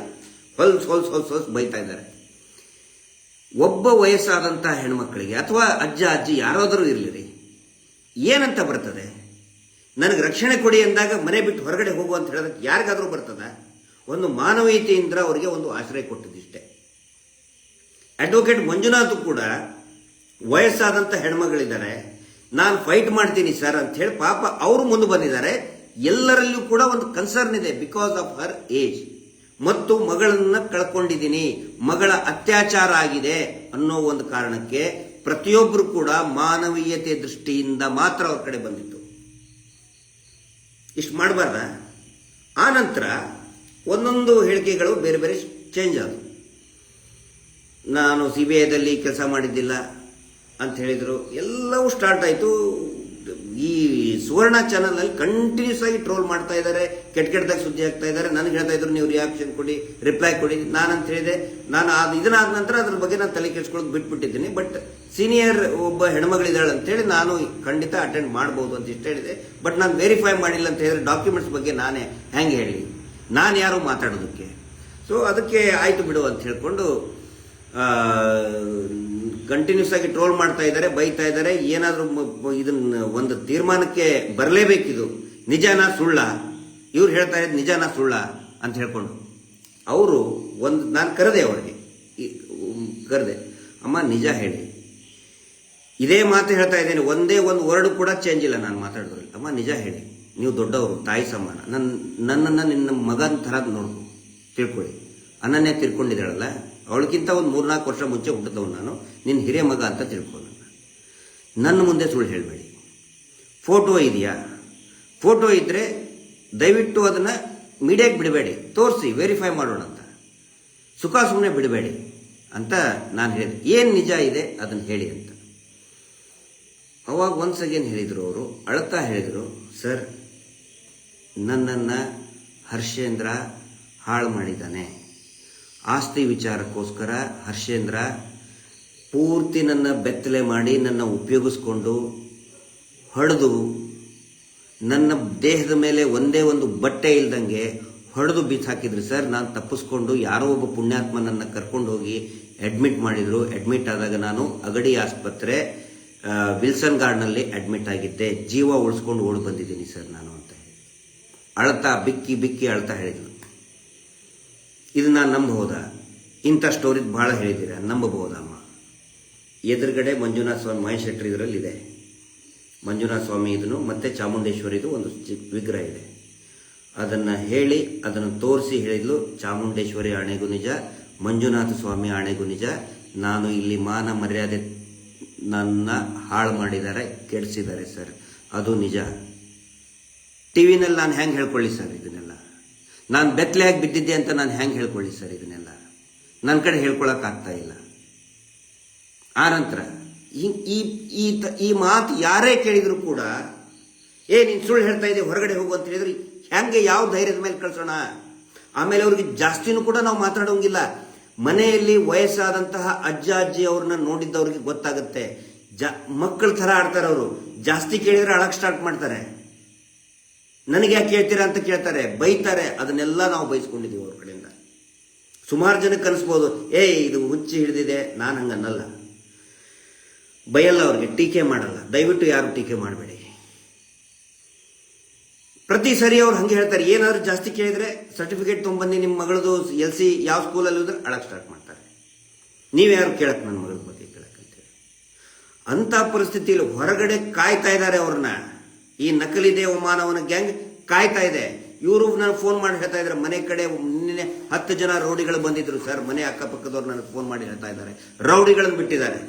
ಹೊಲ್ಸ್ ಬೈತಾ ಇದ್ದಾರೆ. ಒಬ್ಬ ವಯಸ್ಸಾದಂತಹ ಹೆಣ್ಮಕ್ಳಿಗೆ ಅಥವಾ ಅಜ್ಜ ಅಜ್ಜಿ ಯಾರಾದರೂ ಇರಲಿರಿ, ಏನಂತ ಬರ್ತದೆ? ನನಗೆ ರಕ್ಷಣೆ ಕೊಡಿ ಅಂದಾಗ ಮನೆ ಬಿಟ್ಟು ಹೊರಗಡೆ ಹೋಗು ಅಂತ ಹೇಳೋದಕ್ಕೆ ಯಾರಿಗಾದರೂ ಬರ್ತದ? ಒಂದು ಮಾನವೀಯತೆಯಿಂದ ಅವರಿಗೆ ಒಂದು ಆಶ್ರಯ ಕೊಟ್ಟದಿಷ್ಟೇ. ಅಡ್ವೊಕೇಟ್ ಮಂಜುನಾಥ್ ಕೂಡ ವಯಸ್ಸಾದಂಥ ಹೆಣ್ಮಗಳಿದ್ದಾರೆ, ನಾನು ಫೈಟ್ ಮಾಡ್ತೀನಿ ಸರ್ ಅಂತ ಹೇಳಿ ಪಾಪ ಅವರು ಮುಂದೆ ಬಂದಿದ್ದಾರೆ. ಎಲ್ಲರಲ್ಲೂ ಕೂಡ ಒಂದು ಕನ್ಸರ್ನ್ ಇದೆ, ಬಿಕಾಸ್ ಆಫ್ ಹರ್ ಏಜ್. ಮತ್ತು ಮಗಳನ್ನ ಕಳ್ಕೊಂಡಿದ್ದೀನಿ, ಮಗಳ ಅತ್ಯಾಚಾರ ಆಗಿದೆ ಅನ್ನೋ ಒಂದು ಕಾರಣಕ್ಕೆ ಪ್ರತಿಯೊಬ್ಬರು ಕೂಡ ಮಾನವೀಯತೆ ದೃಷ್ಟಿಯಿಂದ ಮಾತ್ರ ಅವ್ರ ಕಡೆ ಬಂದಿತ್ತು. ಇಷ್ಟು ಮಾಡಬಾರ್ದ? ಆ ನಂತರ ಒಂದೊಂದು ಹೇಳಿಕೆಗಳು ಬೇರೆ ಬೇರೆ ಚೇಂಜ್ ಆದವು. ನಾನು CBIದಲ್ಲಿ ಕೆಲಸ ಮಾಡಿದ್ದಿಲ್ಲ ಅಂತ ಹೇಳಿದರು. ಎಲ್ಲವೂ ಸ್ಟಾರ್ಟ್ ಆಯಿತು. ಈ ಸುವರ್ಣ ಚಾನಲ್ ಅಲ್ಲಿ ಕಂಟಿನ್ಯೂಸ್ ಆಗಿ ಟ್ರೋಲ್ ಮಾಡ್ತಾ ಇದ್ದಾರೆ, ಕೆಟ್ಟದಾಗ ಸುದ್ದಿ ಆಗ್ತಾ ಇದ್ದಾರೆ. ನನಗೆ ಹೇಳ್ತಾ ಇದ್ರು ನೀವು ರಿಯಾಕ್ಷನ್ ಕೊಡಿ, ರಿಪ್ಲೈ ಕೊಡಿ. ನಾನಂತ ಹೇಳಿದೆ, ನಾನು ಇದನ್ನಾದ ನಂತರ ಅದ್ರ ಬಗ್ಗೆ ನಾನು ತಲೆ ಕೆಡಿಸ್ಕೊಳ್ಳೋದು ಬಿಟ್ಬಿಟ್ಟಿದ್ದೀನಿ. ಬಟ್ ಸೀನಿಯರ್ ಒಬ್ಬ ಹೆಣ್ಮಗಳಿದ್ದಾಳೆ ಅಂತೇಳಿ ನಾನು ಖಂಡಿತ ಅಟೆಂಡ್ ಮಾಡ್ಬೋದು ಅಂತ ಇಷ್ಟ ಹೇಳಿದೆ. ಬಟ್ ನಾನು ವೆರಿಫೈ ಮಾಡಿಲ್ಲ ಅಂತ ಹೇಳಿದ್ರೆ ಡಾಕ್ಯುಮೆಂಟ್ಸ್ ಬಗ್ಗೆ ನಾನೇ ಹೆಂಗೆ ಹೇಳಿ, ನಾನು ಯಾರು ಮಾತಾಡೋದಕ್ಕೆ. ಸೊ ಅದಕ್ಕೆ ಆಯ್ತು ಬಿಡು ಅಂತ ಹೇಳ್ಕೊಂಡು ಕಂಟಿನ್ಯೂಸ್ ಆಗಿ ಟ್ರೋಲ್ ಮಾಡ್ತಾ ಇದ್ದಾರೆ, ಬೈತಾ ಇದ್ದಾರೆ. ಏನಾದರೂ ಇದನ್ನ ಒಂದು ತೀರ್ಮಾನಕ್ಕೆ ಬರಲೇಬೇಕಿದು. ನಿಜನಾ ಸುಳ್ಳ, ಇವ್ರು ಹೇಳ್ತಾ ಇರೋದು ನಿಜನಾ ಸುಳ್ಳ ಅಂತ ಹೇಳ್ಕೊಂಡು ಅವರು ನಾನು ಕರೆದೆ, ಅವ್ರಿಗೆ ಕರೆದೆ, ಅಮ್ಮ ನಿಜ ಹೇಳಿ, ಇದೇ ಮಾತು ಹೇಳ್ತಾ ಇದ್ದೇನೆ, ಒಂದೇ ಒಂದು ವರ್ಡ್ ಕೂಡ ಚೇಂಜ್ ಇಲ್ಲ ನಾನು ಮಾತಾಡಿದ್ರಲ್ಲಿ. ಅಮ್ಮ ನಿಜ ಹೇಳಿ, ನೀವು ದೊಡ್ಡವರು, ತಾಯಿ ಸಮಾನ, ನನ್ನನ್ನು ನಿನ್ನ ಮಗನ ಥರ ನೋಡ್ಕೊ, ತಿಳ್ಕೊಳ್ಳಿ. ಅನನ್ಯ ತಿಳ್ಕೊಂಡಿದ್ದಾಳಲ್ಲ, ಅವಳಕ್ಕಿಂತ ಒಂದು 3-4 ವರ್ಷ ಮುಂಚೆ ಹುಟ್ಟಿದವನು ನಾನು, ನಿನ್ನ ಹಿರಿಯ ಮಗ ಅಂತ ತಿಳ್ಕೊಂಡು ನನ್ನ ಮುಂದೆ ಸುಳ್ಳು ಹೇಳಬೇಡಿ. ಫೋಟೋ ಇದೆಯಾ? ಫೋಟೋ ಇದ್ದರೆ ದಯವಿಟ್ಟು ಅದನ್ನು ಮೀಡಿಯಾಕ್ಕೆ ಬಿಡಬೇಡಿ, ತೋರಿಸಿ, ವೆರಿಫೈ ಮಾಡೋಣ ಅಂತ, ಸುಖ ಸುಮ್ಮನೆ ಬಿಡಬೇಡಿ ಅಂತ ನಾನು ಹೇಳಿದೆ. ಏನು ನಿಜ ಇದೆ ಅದನ್ನು ಹೇಳಿ ಅಂತ. ಅವಾಗ ಒನ್ಸ್ ಅಗೇನ್ ಹೇಳಿದರು, ಅವರು ಅಳ್ತಾ ಹೇಳಿದರು, ಸರ್ ನನ್ನನ್ನು ಹರ್ಷೇಂದ್ರ ಹಾಳು ಮಾಡಿದ್ದಾನೆ. ಆಸ್ತಿ ವಿಚಾರಕ್ಕೋಸ್ಕರ ಹರ್ಷೇಂದ್ರ ಪೂರ್ತಿ ನನ್ನ ಬೆತ್ತಲೆ ಮಾಡಿ ನನ್ನ ಉಪಯೋಗಿಸ್ಕೊಂಡು ಹೊಡೆದು ನನ್ನ ದೇಹದ ಮೇಲೆ ಒಂದೇ ಒಂದು ಬಟ್ಟೆ ಇಲ್ದಂಗೆ ಹೊಡೆದು ಬಿಸಾಕಿದ್ರು ಸರ್. ನಾನು ತಪ್ಪಿಸ್ಕೊಂಡು ಯಾರೋ ಒಬ್ಬ ಪುಣ್ಯಾತ್ಮನನ್ನು ಕರ್ಕೊಂಡು ಹೋಗಿ ಅಡ್ಮಿಟ್ ಮಾಡಿದ್ರು. ಅಡ್ಮಿಟ್ ಆದಾಗ ನಾನು ಅಗಡಿ ಆಸ್ಪತ್ರೆ ವಿಲ್ಸನ್ ಗಾರ್ಡ್ನಲ್ಲಿ ಅಡ್ಮಿಟ್ ಆಗಿದ್ದೆ. ಜೀವ ಉಳಿಸ್ಕೊಂಡು ಓಡಿ ಬಂದಿದ್ದೀನಿ ಸರ್ ನಾನು ಅಂತ ಹೇಳಿ ಅಳ್ತಾ ಬಿಕ್ಕಿ ಅಳ್ತಾ ಹೇಳಿದ್ರು. ಇದು ನಾನು ನಂಬಬಹುದಾ? ಇಂಥ ಸ್ಟೋರಿ ಭಾಳ ಹೇಳಿದ್ದೀರ, ನಂಬಬಹುದಮ್ಮ? ಎದುರುಗಡೆ ಮಂಜುನಾಥ ಸ್ವಾಮಿ ಮಹೇಶ್ ಶೆಟ್ಟರ್ ಇದರಲ್ಲಿ ಇದೆ. ಮಂಜುನಾಥ ಸ್ವಾಮಿ ಇದನ್ನು ಮತ್ತೆ ಚಾಮುಂಡೇಶ್ವರಿದು ಒಂದು ವಿಗ್ರಹ ಇದೆ. ಅದನ್ನು ಹೇಳಿ, ಅದನ್ನು ತೋರಿಸಿ ಹೇಳಿದ್ಲು, ಚಾಮುಂಡೇಶ್ವರಿ ಆಣೆಗೂ ನಿಜ, ಮಂಜುನಾಥ ಸ್ವಾಮಿ ಆಣೆಗೂ ನಿಜ, ನಾನು ಇಲ್ಲಿ ಮಾನ ಮರ್ಯಾದೆ ನನ್ನ ಹಾಳು ಮಾಡಿದ್ದಾರೆ, ಕೆಡಿಸಿದ್ದಾರೆ ಸರ್, ಅದು ನಿಜ. ಟಿವಿನಲ್ಲಿ ನಾನು ಹೆಂಗೆ ಹೇಳ್ಕೊಳ್ಳಿ ಸರ್ ಇದನ್ನೆಲ್ಲ? ನಾನು ಬೆತ್ತಲೆಯಾಗಿ ಬಿದ್ದಿದ್ದೆ ಅಂತ ನಾನು ಹೆಂಗೆ ಹೇಳ್ಕೊಳ್ಳಿ ಸರ್ ಇದನ್ನೆಲ್ಲ? ನನ್ನ ಕಡೆ ಹೇಳ್ಕೊಳಕ್ಕಾಗ್ತಾ ಇಲ್ಲ. ಆನಂತರ ಈ ಮಾತು ಯಾರೇ ಕೇಳಿದ್ರು ಕೂಡ, ನೀನು ಸುಳ್ಳು ಹೇಳ್ತಾ ಇದ್ದೆ, ಹೊರಗಡೆ ಹೋಗು ಅಂತ ಹೇಳಿದ್ರೆ ಹೆಂಗೆ, ಯಾವ ಧೈರ್ಯದ ಮೇಲೆ ಕಳ್ಸೋಣ? ಆಮೇಲೆ ಅವ್ರಿಗೆ ಜಾಸ್ತಿನೂ ಕೂಡ ನಾವು ಮಾತಾಡೋಂಗಿಲ್ಲ. ಮನೆಯಲ್ಲಿ ವಯಸ್ಸಾದಂತಹ ಅಜ್ಜ ಅಜ್ಜಿ ಅವ್ರನ್ನ ನೋಡಿದ್ದವ್ರಿಗೆ ಗೊತ್ತಾಗುತ್ತೆ. ಮಕ್ಕಳ ಥರ ಆಡ್ತಾರೆ ಅವರು. ಜಾಸ್ತಿ ಕೇಳಿದ್ರೆ ಅಳಕ್ ಸ್ಟಾರ್ಟ್ ಮಾಡ್ತಾರೆ. ನನಗೆ ಯಾಕೆ ಕೇಳ್ತೀರಾ ಅಂತ ಕೇಳ್ತಾರೆ, ಬೈತಾರೆ. ಅದನ್ನೆಲ್ಲ ನಾವು ಬೈಸ್ಕೊಂಡಿದ್ದೀವಿ ಅವ್ರ ಕಡೆಯಿಂದ. ಸುಮಾರು ಜನಕ್ಕೆ ಅನಿಸ್ಬೋದು, ಇದು ಹುಚ್ಚಿ ಹಿಡಿದಿದೆ. ನಾನು ಹಂಗನ್ನಲ್ಲ, ಬೈಯಲ್ಲ ಅವ್ರಿಗೆ, ಟೀಕೆ ಮಾಡಲ್ಲ. ದಯವಿಟ್ಟು ಯಾರು ಟೀಕೆ ಮಾಡಬೇಡಿ. ಪ್ರತಿ ಸರಿ ಅವ್ರು ಹಂಗೆ ಹೇಳ್ತಾರೆ. ಏನಾದರೂ ಜಾಸ್ತಿ ಕೇಳಿದ್ರೆ ಸರ್ಟಿಫಿಕೇಟ್ ತೊಗೊಂಬಂದು ನಿಮ್ಮ ಮಗಳದು LC ಯಾವ ಸ್ಕೂಲಲ್ಲಿ ಹೋದ್ರೆ ಅಳಕ್ ಸ್ಟಾರ್ಟ್ ಮಾಡ್ತಾರೆ. ನೀವ್ಯಾರು ಕೇಳಕ್ ನನ್ನ ಮಗಳ ಬಗ್ಗೆ ಕೇಳಕ್ಕಂತೇಳಿ. ಅಂಥ ಪರಿಸ್ಥಿತಿಯಲ್ಲಿ ಹೊರಗಡೆ ಕಾಯ್ತಾ ಇದ್ದಾರೆ ಅವ್ರನ್ನ. ಈ ನಕಲಿ ದೇವಮಾನವನ ಗ್ಯಾಂಗ್ ಕಾಯ್ತಾ ಇದೆ. ಇವರು ನನಗೆ ಫೋನ್ ಮಾಡಿ ಹೇಳ್ತಾ ಇದ್ದಾರೆ, ಮನೆ ಕಡೆ ನಿನ್ನೆ 10 ಜನ ರೌಡಿಗಳು ಬಂದಿದ್ರು ಸರ್, ಮನೆ ಅಕ್ಕಪಕ್ಕದವ್ರು ನನಗೆ ಫೋನ್ ಮಾಡಿ ಹೇಳ್ತಾ ಇದ್ದಾರೆ, ರೌಡಿಗಳನ್ನು ಬಿಟ್ಟಿದ್ದಾರೆ.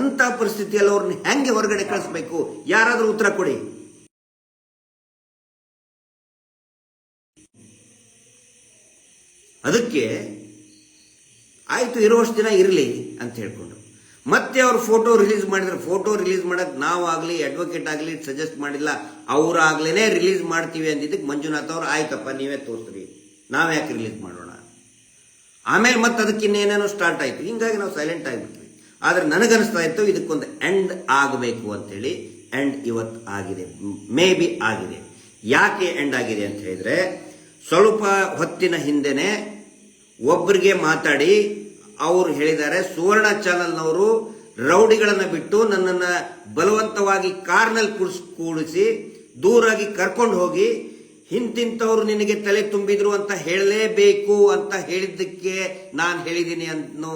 ಅಂಥ ಪರಿಸ್ಥಿತಿಯಲ್ಲಿ ಅವ್ರನ್ನ ಹೆಂಗೆ ಹೊರಗಡೆ ಕಳಿಸ್ಬೇಕು? ಯಾರಾದರೂ ಉತ್ತರ ಕೊಡಿ. ಅದಕ್ಕೆ ಆಯ್ತು, ಇರುವಷ್ಟು ದಿನ ಇರಲಿ ಅಂತ ಹೇಳ್ಕೊಂಡು ಮತ್ತೆ ಅವ್ರು ಫೋಟೋ ರಿಲೀಸ್ ಮಾಡಿದ್ರೆ, ಫೋಟೋ ರಿಲೀಸ್ ಮಾಡಕ್ಕೆ ನಾವಾಗಲಿ ಅಡ್ವೊಕೇಟ್ ಆಗಲಿ ಸಜೆಸ್ಟ್ ಮಾಡಿಲ್ಲ, ಅವರಾಗ್ಲೇ ರಿಲೀಸ್ ಮಾಡ್ತೀವಿ ಅಂದಿದ್ದಕ್ಕೆ ಮಂಜುನಾಥ್ ಅವರು ಆಯ್ತಪ್ಪ ನೀವೇ ತೋರಿಸ್ರಿ, ನಾವ್ಯಾಕೆ ರಿಲೀಸ್ ಮಾಡೋಣ. ಆಮೇಲೆ ಮತ್ತೆ ಅದಕ್ಕೆ ಇನ್ನೇನೇನೋ ಸ್ಟಾರ್ಟ್ ಆಯಿತು. ಹಿಂಗಾಗಿ ನಾವು ಸೈಲೆಂಟ್ ಆಗಿಬಿಟ್ವಿ. ಆದರೆ ನನಗನ್ನಿಸ್ತಾ ಇತ್ತು ಇದಕ್ಕೊಂದು ಎಂಡ್ ಆಗಬೇಕು ಅಂತೇಳಿ. ಎಂಡ್ ಇವತ್ತು ಆಗಿದೆ, ಮೇ ಬಿ ಆಗಿದೆ. ಯಾಕೆ ಎಂಡ್ ಆಗಿದೆ ಅಂತ ಹೇಳಿದ್ರೆ, ಸ್ವಲ್ಪ ಹೊತ್ತಿನ ಹಿಂದೆನೆ ಒಬ್ಬರಿಗೆ ಮಾತಾಡಿ ಅವರು ಹೇಳಿದ್ದಾರೆ, ಸುವರ್ಣ ಚಾನಲ್ನವರು ರೌಡಿಗಳನ್ನ ಬಿಟ್ಟು ನನ್ನನ್ನು ಬಲವಂತವಾಗಿ ಕಾರ್ನಲ್ಲಿ ಕೂಡಿಸಿ ದೂರಾಗಿ ಕರ್ಕೊಂಡು ಹೋಗಿ ಹಿಂತಿಂತವ್ರು ನಿನಗೆ ತಲೆ ತುಂಬಿದ್ರು ಅಂತ ಹೇಳಲೇಬೇಕು ಅಂತ ಹೇಳಿದ್ದಕ್ಕೆ ನಾನು ಹೇಳಿದ್ದೀನಿ ಅನ್ನೋ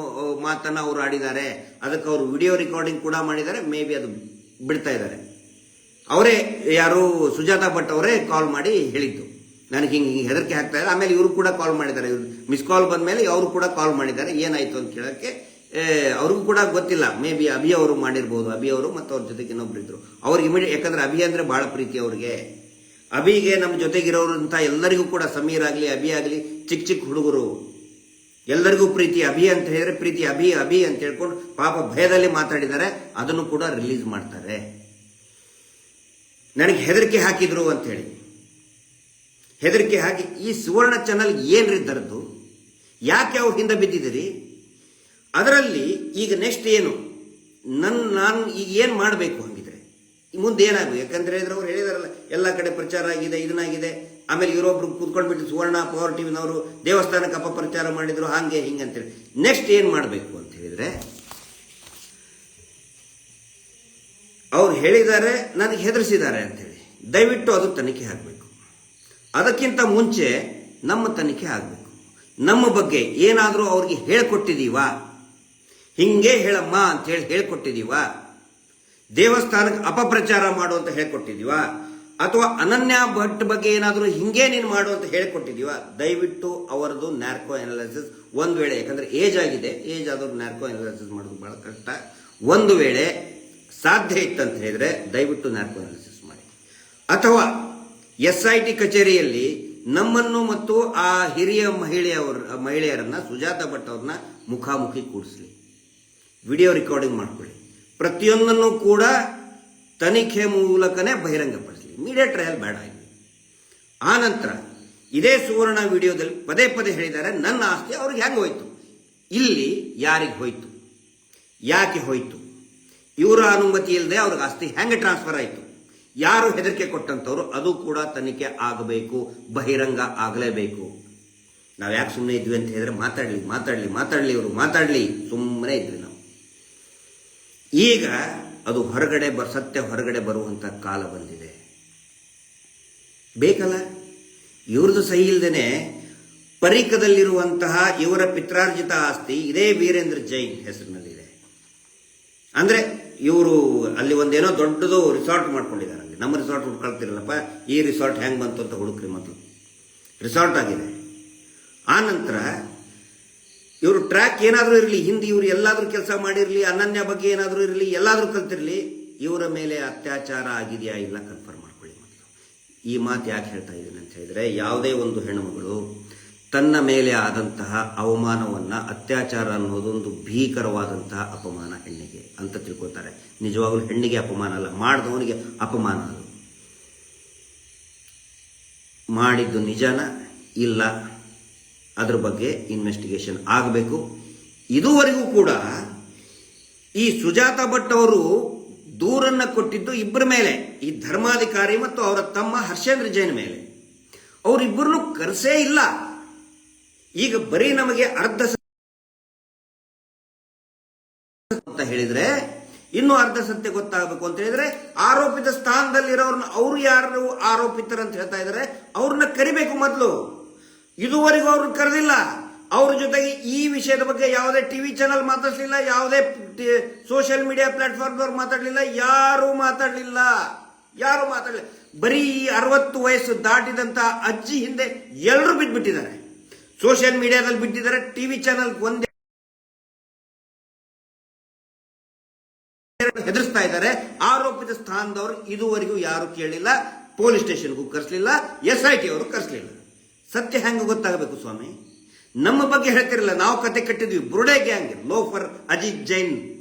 ಮಾತನ್ನ ಅವರು ಆಡಿದ್ದಾರೆ. ಅದಕ್ಕೆ ಅವರು ವಿಡಿಯೋ ರೆಕಾರ್ಡಿಂಗ್ ಕೂಡ ಮಾಡಿದ್ದಾರೆ. ಮೇ ಬಿ ಅದು ಬಿಡ್ತಾ ಇದ್ದಾರೆ. ಅವರೇ, ಯಾರು ಸುಜಾತ ಭಟ್ ಅವರೇ ಕಾಲ್ ಮಾಡಿ ಹೇಳಿದ್ದು, ನನಗೆ ಹಿಂಗೆ ಹೆದರಿಕೆ ಆಗ್ತಾ ಇದೆ. ಆಮೇಲೆ ಇವರು ಕೂಡ ಕಾಲ್ ಮಾಡಿದ್ದಾರೆ. ಇವ್ರು ಮಿಸ್ ಕಾಲ್ ಬಂದ ಮೇಲೆ ಅವರು ಕೂಡ ಕಾಲ್ ಮಾಡಿದ್ದಾರೆ, ಏನಾಯ್ತು ಅಂತ ಕೇಳೋಕ್ಕೆ. ಅವ್ರಿಗೂ ಕೂಡ ಗೊತ್ತಿಲ್ಲ, ಮೇ ಬಿ ಅಭಿ ಅವರು ಮಾಡಿರ್ಬೋದು. ಅಭಿ ಅವರು ಮತ್ತು ಅವ್ರ ಜೊತೆಗೆ ಇನ್ನೊಬ್ರು ಇದ್ರು. ಅವ್ರಿಗೆ ಇಮಿಡಿಯೇಟ್, ಯಾಕಂದ್ರೆ ಅಭಿ ಅಂದ್ರೆ ಬಹಳ ಪ್ರೀತಿ ಅವ್ರಿಗೆ. ಅಭಿಗೆ ನಮ್ಮ ಜೊತೆಗಿರೋರು ಅಂತ ಎಲ್ಲರಿಗೂ ಕೂಡ, ಸಮೀರ್ ಆಗಲಿ ಅಭಿ ಆಗಲಿ, ಚಿಕ್ಕ ಚಿಕ್ಕ ಹುಡುಗರು ಎಲ್ಲರಿಗೂ ಪ್ರೀತಿ. ಅಭಿ ಅಂತ ಹೇಳಿದ್ರೆ ಪ್ರೀತಿ, ಅಭಿ ಅಭಿ ಅಂತ ಹೇಳ್ಕೊಂಡು ಪಾಪ ಭಯದಲ್ಲಿ ಮಾತಾಡಿದ್ದಾರೆ. ಅದನ್ನು ಕೂಡ ರಿಲೀಸ್ ಮಾಡ್ತಾರೆ. ನನಗೆ ಹೆದರಿಕೆ ಹಾಕಿದ್ರು ಅಂತ ಹೇಳಿ. ಹೆದರಿಕೆ ಹಾಕಿ ಈ ಸುವರ್ಣ ಚಾನಲ್ ಏನ್ರಿ ದರದ್ದು? ಯಾಕೆ ಅವ್ರ ಹಿಂದೆ ಬಿದ್ದಿದ್ದೀರಿ? ಅದರಲ್ಲಿ ಈಗ ನೆಕ್ಸ್ಟ್ ಏನು ನಾನು ಈಗ ಏನು ಮಾಡಬೇಕು ಹಂಗಿದ್ರೆ ಮುಂದೆ ಏನಾಗಬೇಕು? ಯಾಕಂದ್ರೆ ಅವ್ರು ಹೇಳಿದಾರಲ್ಲ, ಎಲ್ಲ ಕಡೆ ಪ್ರಚಾರ ಆಗಿದೆ, ಇದನ್ನಾಗಿದೆ. ಆಮೇಲೆ ಇವರೊಬ್ರು ಕೂತ್ಕೊಂಡ್ಬಿಟ್ಟು ಸುವರ್ಣ ಪವರ್ ಟಿವಿನವರು ದೇವಸ್ಥಾನಕ್ಕೆ ಅಪಪ್ರಚಾರ ಮಾಡಿದ್ರು, ಹಾಗೆ ಹಿಂಗೆ ಅಂತೇಳಿ. ನೆಕ್ಸ್ಟ್ ಏನು ಮಾಡಬೇಕು ಅಂತ ಹೇಳಿದ್ರೆ, ಅವ್ರು ಹೇಳಿದ್ದಾರೆ ನನಗೆ ಹೆದರಿಸಿದ್ದಾರೆ ಅಂತೇಳಿ, ದಯವಿಟ್ಟು ಅದು ತನಿಖೆ ಆಗಬೇಕು. ಅದಕ್ಕಿಂತ ಮುಂಚೆ ನಮ್ಮ ತನಿಖೆ ಆಗಬೇಕು. ನಮ್ಮ ಬಗ್ಗೆ ಏನಾದರೂ ಅವ್ರಿಗೆ ಹೇಳ್ಕೊಟ್ಟಿದ್ದೀವಾ? ಹಿಂಗೆ ಹೇಳಮ್ಮ ಅಂತ ಹೇಳಿ ಹೇಳ್ಕೊಟ್ಟಿದ್ದೀವಾ? ದೇವಸ್ಥಾನಕ್ಕೆ ಅಪಪ್ರಚಾರ ಮಾಡು ಅಂತ ಹೇಳ್ಕೊಟ್ಟಿದ್ದೀವಾ? ಅಥವಾ ಅನನ್ಯ ಭಟ್ ಬಗ್ಗೆ ಏನಾದರೂ ಹಿಂಗೆ ನೀನು ಮಾಡು ಅಂತ ಹೇಳ್ಕೊಟ್ಟಿದ್ದೀವಾ? ದಯವಿಟ್ಟು ಅವರದು ನ್ಯಾರ್ಕೋ ಅನಾಲಿಸಿಸ್ ಒಂದು ವೇಳೆ, ಯಾಕಂದ್ರೆ ಏಜ್ ಆಗಿದೆ, ಏಜ್ ಆದವ್ರು ನ್ಯಾರ್ಕೋ ಅನಾಲಿಸಿಸ್ ಮಾಡೋದು ಬಹಳ ಕಷ್ಟ. ಒಂದು ವೇಳೆ ಸಾಧ್ಯ ಇತ್ತಂತ ಹೇಳಿದ್ರೆ ದಯವಿಟ್ಟು ನ್ಯಾರ್ಕೋ ಅನಾಲಿಸಿಸ್ ಮಾಡಿ. ಅಥವಾ SIT ಕಚೇರಿಯಲ್ಲಿ ನಮ್ಮನ್ನು ಮತ್ತು ಆ ಹಿರಿಯ ಮಹಿಳೆಯರನ್ನ, ಸುಜಾತ ಭಟ್ ಅವ್ರನ್ನ ಮುಖಾಮುಖಿ ಕೂಡಿಸ್ಲಿ, ವಿಡಿಯೋ ರೆಕಾರ್ಡಿಂಗ್ ಮಾಡ್ಕೊಳ್ಳಿ, ಪ್ರತಿಯೊಂದನ್ನು ಕೂಡ ತನಿಖೆ ಮೂಲಕನೇ ಬಹಿರಂಗಪಡಿಸಲಿ. ಮೀಡಿಯಾ ಟ್ರಯಲ್ ಬೇಡ ಇಲ್ಲಿ. ಆ ನಂತರ ಇದೇ ಸುವರ್ಣ ವಿಡಿಯೋದಲ್ಲಿ ಪದೇ ಪದೇ ಹೇಳಿದ್ದಾರೆ, ನನ್ನ ಆಸ್ತಿ ಅವ್ರಿಗೆ ಹೆಂಗೆ ಹೋಯ್ತು, ಇಲ್ಲಿ ಯಾರಿಗೆ ಹೋಯ್ತು, ಯಾಕೆ ಹೋಯ್ತು, ಇವರ ಅನುಮತಿ ಇಲ್ಲದೆ ಅವ್ರಿಗೆ ಆಸ್ತಿ ಹೆಂಗೆ ಟ್ರಾನ್ಸ್ಫರ್ ಆಯಿತು, ಯಾರು ಹೆದರಿಕೆ ಕೊಟ್ಟಂತವ್ರು, ಅದು ಕೂಡ ತನಿಖೆ ಆಗಬೇಕು, ಬಹಿರಂಗ ಆಗಲೇಬೇಕು. ನಾವು ಯಾಕೆ ಸುಮ್ಮನೆ ಇದ್ವಿ ಅಂತ ಹೇಳಿದ್ರೆ, ಮಾತಾಡಲಿ ಇವರು ಮಾತಾಡಲಿ, ಸುಮ್ಮನೆ ಇದ್ವಿ ನಾವು. ಈಗ ಅದು ಸತ್ಯ ಹೊರಗಡೆ ಬರುವಂತ ಕಾಲ ಬಂದಿದೆ. ಬೇಕಲ್ಲ, ಇವ್ರದ್ದು ಸಹಿ ಇಲ್ಲದೇನೆ ಪರಿಕದಲ್ಲಿರುವಂತಹ ಇವರ ಪಿತ್ರಾರ್ಜಿತ ಆಸ್ತಿ ಇದೇ ವೀರೇಂದ್ರ ಜೈನ್ ಹೆಸರಿನಲ್ಲಿದೆ. ಅಂದ್ರೆ ಇವರು ಅಲ್ಲಿ ಒಂದೇನೋ ದೊಡ್ಡದು ರಿಸಾರ್ಟ್ ಮಾಡ್ಕೊಂಡಿದ್ದಾರೆ. ಅಲ್ಲಿ ನಮ್ಮ ರಿಸಾರ್ಟ್ ಹುಡ್ಕೊಳ್ತಿರಲ್ಲಪ್ಪ, ಈ ರಿಸಾರ್ಟ್ ಹೆಂಗ್ ಬಂತು ಅಂತ ಹುಡುಕ್ರಿ, ಮೊದಲು ರಿಸಾರ್ಟ್ ಆಗಿದೆ. ಆ ನಂತರ ಇವರು ಟ್ರ್ಯಾಕ್ ಏನಾದರೂ ಇರಲಿ, ಹಿಂದೆ ಇವರು ಎಲ್ಲಾದ್ರೂ ಕೆಲಸ ಮಾಡಿರಲಿ, ಅನನ್ಯ ಬಗ್ಗೆ ಏನಾದರೂ ಇರಲಿ, ಎಲ್ಲಾದ್ರೂ ಕಲ್ತಿರಲಿ, ಇವರ ಮೇಲೆ ಅತ್ಯಾಚಾರ ಆಗಿದೆಯಾ ಇಲ್ಲ ಕನ್ಫರ್ಮ್ ಮಾಡ್ಕೊಳ್ಳಿ ಮೊದಲು. ಈ ಮಾತು ಯಾಕೆ ಹೇಳ್ತಾ ಇದ್ದೀನಿ ಅಂತ ಹೇಳಿದ್ರೆ, ಯಾವುದೇ ಒಂದು ಹೆಣ್ಣುಮಗಳು ತನ್ನ ಮೇಲೆ ಆದಂತಹ ಅವಮಾನವನ್ನ, ಅತ್ಯಾಚಾರ ಅನ್ನೋದೊಂದು ಭೀಕರವಾದಂತಹ ಅಪಮಾನ ಹೆಣ್ಣಿಗೆ ಅಂತ ತಿಳ್ಕೊತಾರೆ. ನಿಜವಾಗ್ಲೂ ಹೆಣ್ಣಿಗೆ ಅಪಮಾನ ಅಲ್ಲ, ಮಾಡಿದವನಿಗೆ ಅಪಮಾನ. ಅದು ಮಾಡಿದ್ದು ನಿಜನ ಇಲ್ಲ, ಅದ್ರ ಬಗ್ಗೆ ಇನ್ವೆಸ್ಟಿಗೇಷನ್ ಆಗಬೇಕು. ಇದುವರೆಗೂ ಕೂಡ ಈ ಸುಜಾತ ಭಟ್ ಅವರು ದೂರನ್ನ ಕೊಟ್ಟಿದ್ದು ಇಬ್ಬರ ಮೇಲೆ, ಈ ಧರ್ಮಾಧಿಕಾರಿ ಮತ್ತು ಅವರ ತಮ್ಮ ಹರ್ಷೇಂದ್ರ ಜೈನ್ ಮೇಲೆ. ಅವರಿಬ್ಬರನ್ನು ಕರೆಸೇ ಇಲ್ಲ. ಈಗ ಬರೀ ನಮಗೆ ಅರ್ಧ ಅಂತ ಹೇಳಿದ್ರೆ, ಇನ್ನು ಅರ್ಧ ಸತ್ಯ ಗೊತ್ತಾಗಬೇಕು ಅಂತ ಹೇಳಿದ್ರೆ, ಆರೋಪಿತ ಸ್ಥಾನದಲ್ಲಿರೋರ್ನ, ಅವ್ರು ಯಾರು ಆರೋಪಿತರಂತ ಹೇಳ್ತಾ ಇದ್ದಾರೆ, ಅವ್ರನ್ನ ಕರಿಬೇಕು ಮೊದಲು. ಇದುವರೆಗೂ ಅವ್ರನ್ನ ಕರೆದಿಲ್ಲ. ಅವ್ರ ಜೊತೆಗೆ ಈ ವಿಷಯದ ಬಗ್ಗೆ ಯಾವುದೇ ಟಿವಿ ಚಾನಲ್ ಮಾತಾಡಲಿಲ್ಲ, ಯಾವುದೇ ಸೋಷಿಯಲ್ ಮೀಡಿಯಾ ಪ್ಲಾಟ್ಫಾರ್ಮ್ ಮಾತಾಡಲಿಲ್ಲ, ಯಾರು ಮಾತಾಡಲಿಲ್ಲ. ಬರೀ 60 ವಯಸ್ಸು ದಾಟಿದಂತ ಅಜ್ಜಿ ಹಿಂದೆ ಎಲ್ಲರೂ ಬಿಟ್ಬಿಟ್ಟಿದ್ದಾರೆ. ಸೋಷಿಯಲ್ ಮೀಡಿಯಾದಲ್ಲಿ ಬಿಟ್ಟಿದ್ದಾರೆ, ಟಿವಿ ಚಾನಲ್ ಒಂದೇ ಹೆದರ್ಸ್ತಾ ಇದ್ದಾರೆ. ಆರೋಪಿತ ಸ್ಥಾನದವರು ಇದುವರೆಗೂ ಯಾರು ಕೇಳಿಲ್ಲ, ಪೊಲೀಸ್ ಸ್ಟೇಷನ್ಗೂ ಕರೆಸಲಿಲ್ಲ, SIT ಅವರು ಕರೆಸಲಿಲ್ಲ. ಸತ್ಯ ಹೆಂಗ ಗೊತ್ತಾಗಬೇಕು ಸ್ವಾಮಿ? ನಮ್ಮ ಬಗ್ಗೆ ಹೇಳ್ತಿರಲ್ಲ, ನಾವು ಕತೆ ಕಟ್ಟಿದ್ವಿ. ಬುರುಡೆ ಗ್ಯಾಂಗ್, ಲೋಫರ್ ಅಜಿತ್ ಜೈನ್,